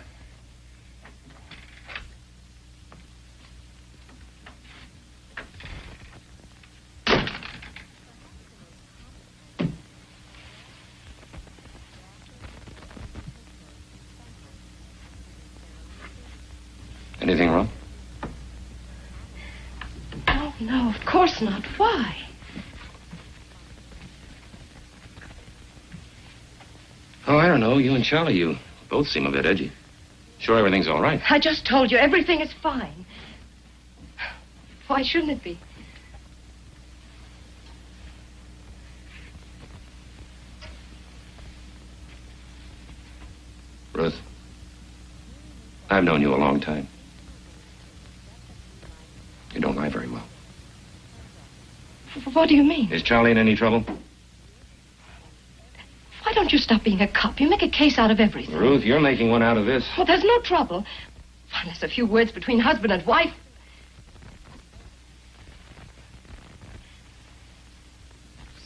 Anything wrong? No, of course not. Why? Oh, I don't know. You and Charlie, you both seem a bit edgy. Sure everything's all right? I just told you, everything is fine. Why shouldn't it be? Ruth, I've known you a long time. You don't lie very well. What do you mean? Is Charlie in any trouble? Why don't you stop being a cop? You make a case out of everything. Ruth, you're making one out of this. Well, there's no trouble. Unless a few words between husband and wife.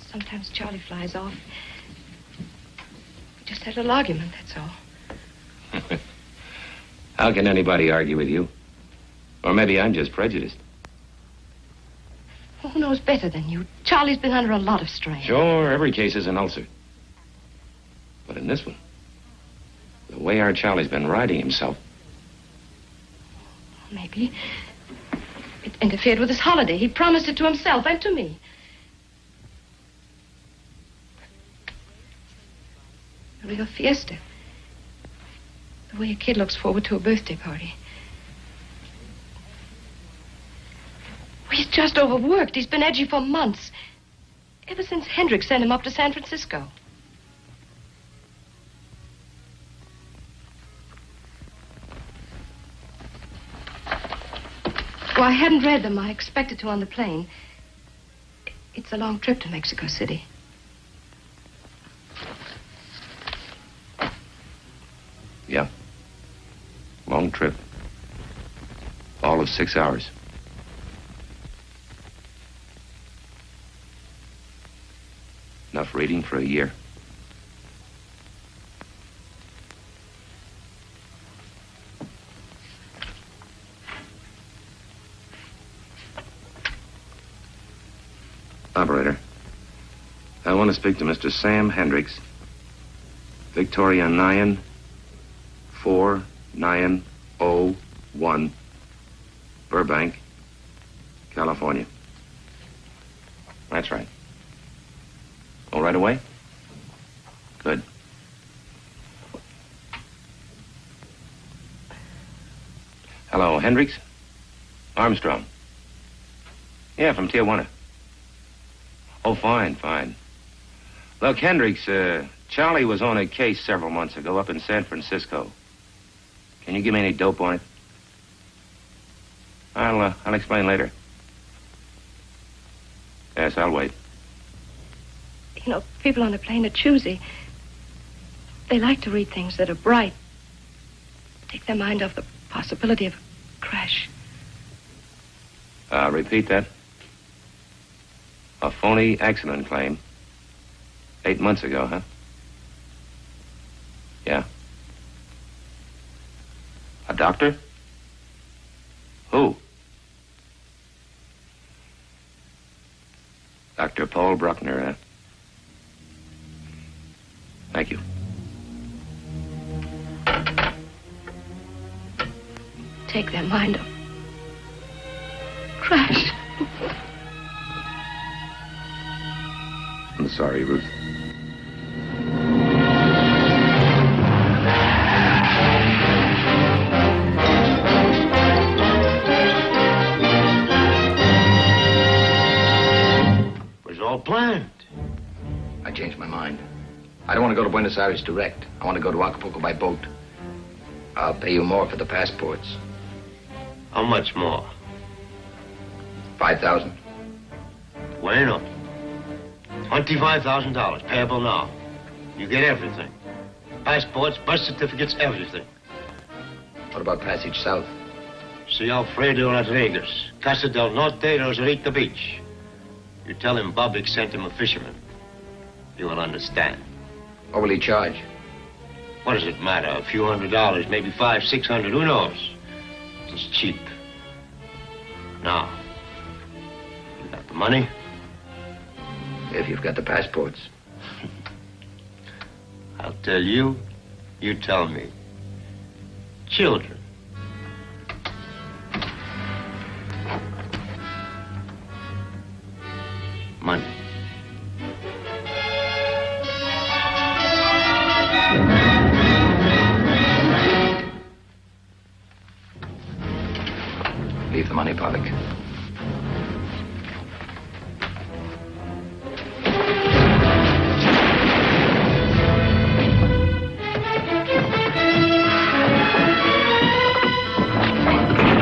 Sometimes Charlie flies off. We just had a little argument, that's all. How can anybody argue with you? Or maybe I'm just prejudiced. Well, who knows better than you? Charlie's been under a lot of strain. Sure, every case is an ulcer. But in this one, the way our Charlie's been riding himself. Maybe it interfered with his holiday. He promised it to himself and to me. A real fiesta. The way a kid looks forward to a birthday party. He's just overworked. He's been edgy for months. Ever since Hendricks sent him up to San Francisco. Well, I hadn't read them. I expected to on the plane. It's a long trip to Mexico City. Yeah. Long trip. All of 6 hours. Enough reading for a year. Operator, I want to speak to Mr. Sam Hendricks. Victoria 94901, Burbank, California. That's right. Oh, right away? Good. Hello, Hendricks? Armstrong. Yeah, from Tijuana. Oh, fine, fine. Look, Hendricks, Charlie was on a case several months ago up in San Francisco. Can you give me any dope on it? I'll explain later. Yes, I'll wait. You know, people on a plane are choosy. They like to read things that are bright. Take their mind off the possibility of a crash. Repeat that. A phony accident claim. 8 months ago, huh? Yeah. A doctor? Who? Dr. Paul Bruckner, huh? Thank you. Take their mind off. Crash. I'm sorry, Ruth. It was all planned. I changed my mind. I don't want to go to Buenos Aires direct. I want to go to Acapulco by boat. I'll pay you more for the passports. How much more? 5,000. Bueno. $25,000 payable now. You get everything. Passports, birth certificates, everything. What about passage south? See Alfredo Rodriguez, Casa del Norte, Rosarito Beach. You tell him Bobbick sent him a fisherman. He will understand. What will he charge? What does it matter? A few $100, maybe $500, $600, who knows? It's cheap. Now, you got the money? If you've got the passports. I'll tell you, you tell me. Children. money, Pollock.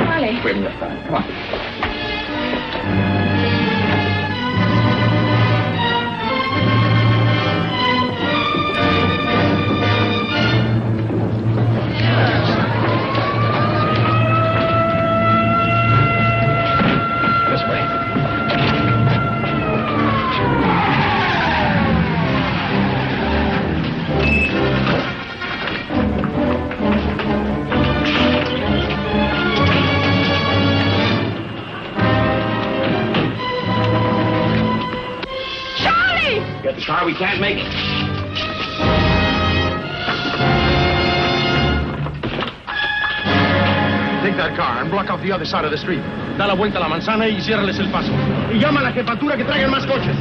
Charlie. Wait a minute, come on. Get the car, we can't make it. Take that car and block off the other side of the street. Da la vuelta a la manzana y ciérrales el paso. Y llama a la jefatura que traigan más coches.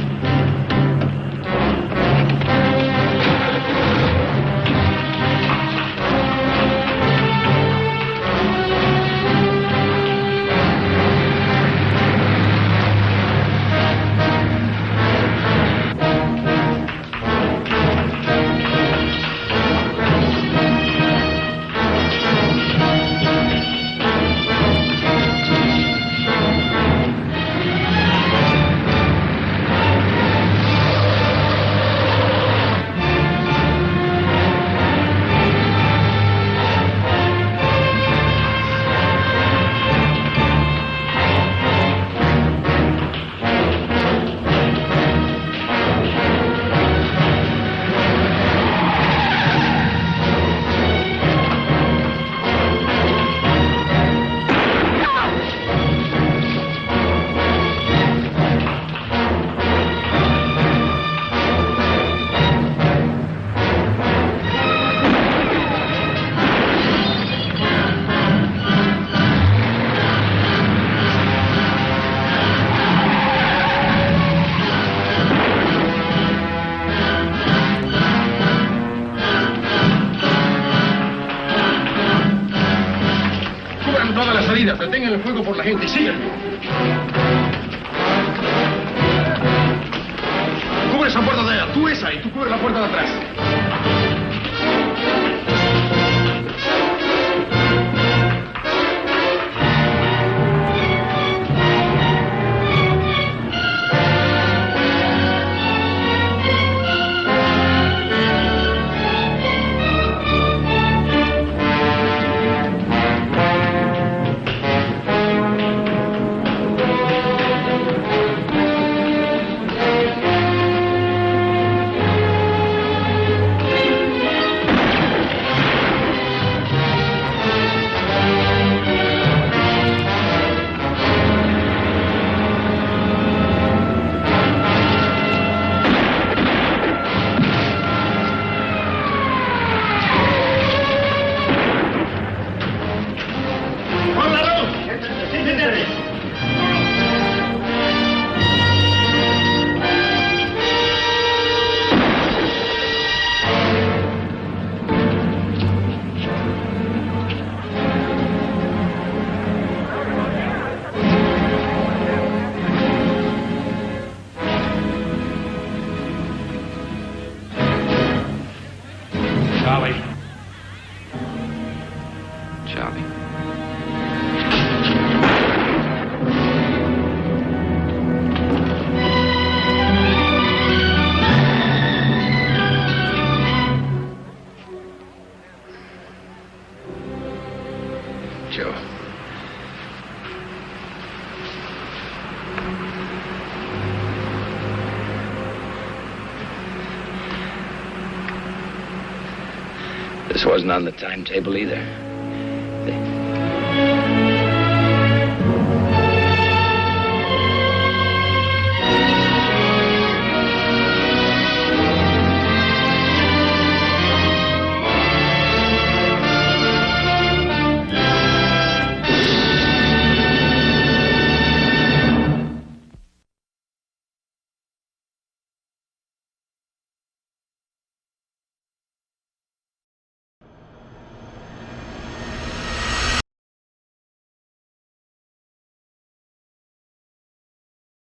Detengan el fuego por la gente. Síganme. Cubre esa puerta de allá. Tú esa y tú cubre la puerta de atrás. This wasn't on the timetable either.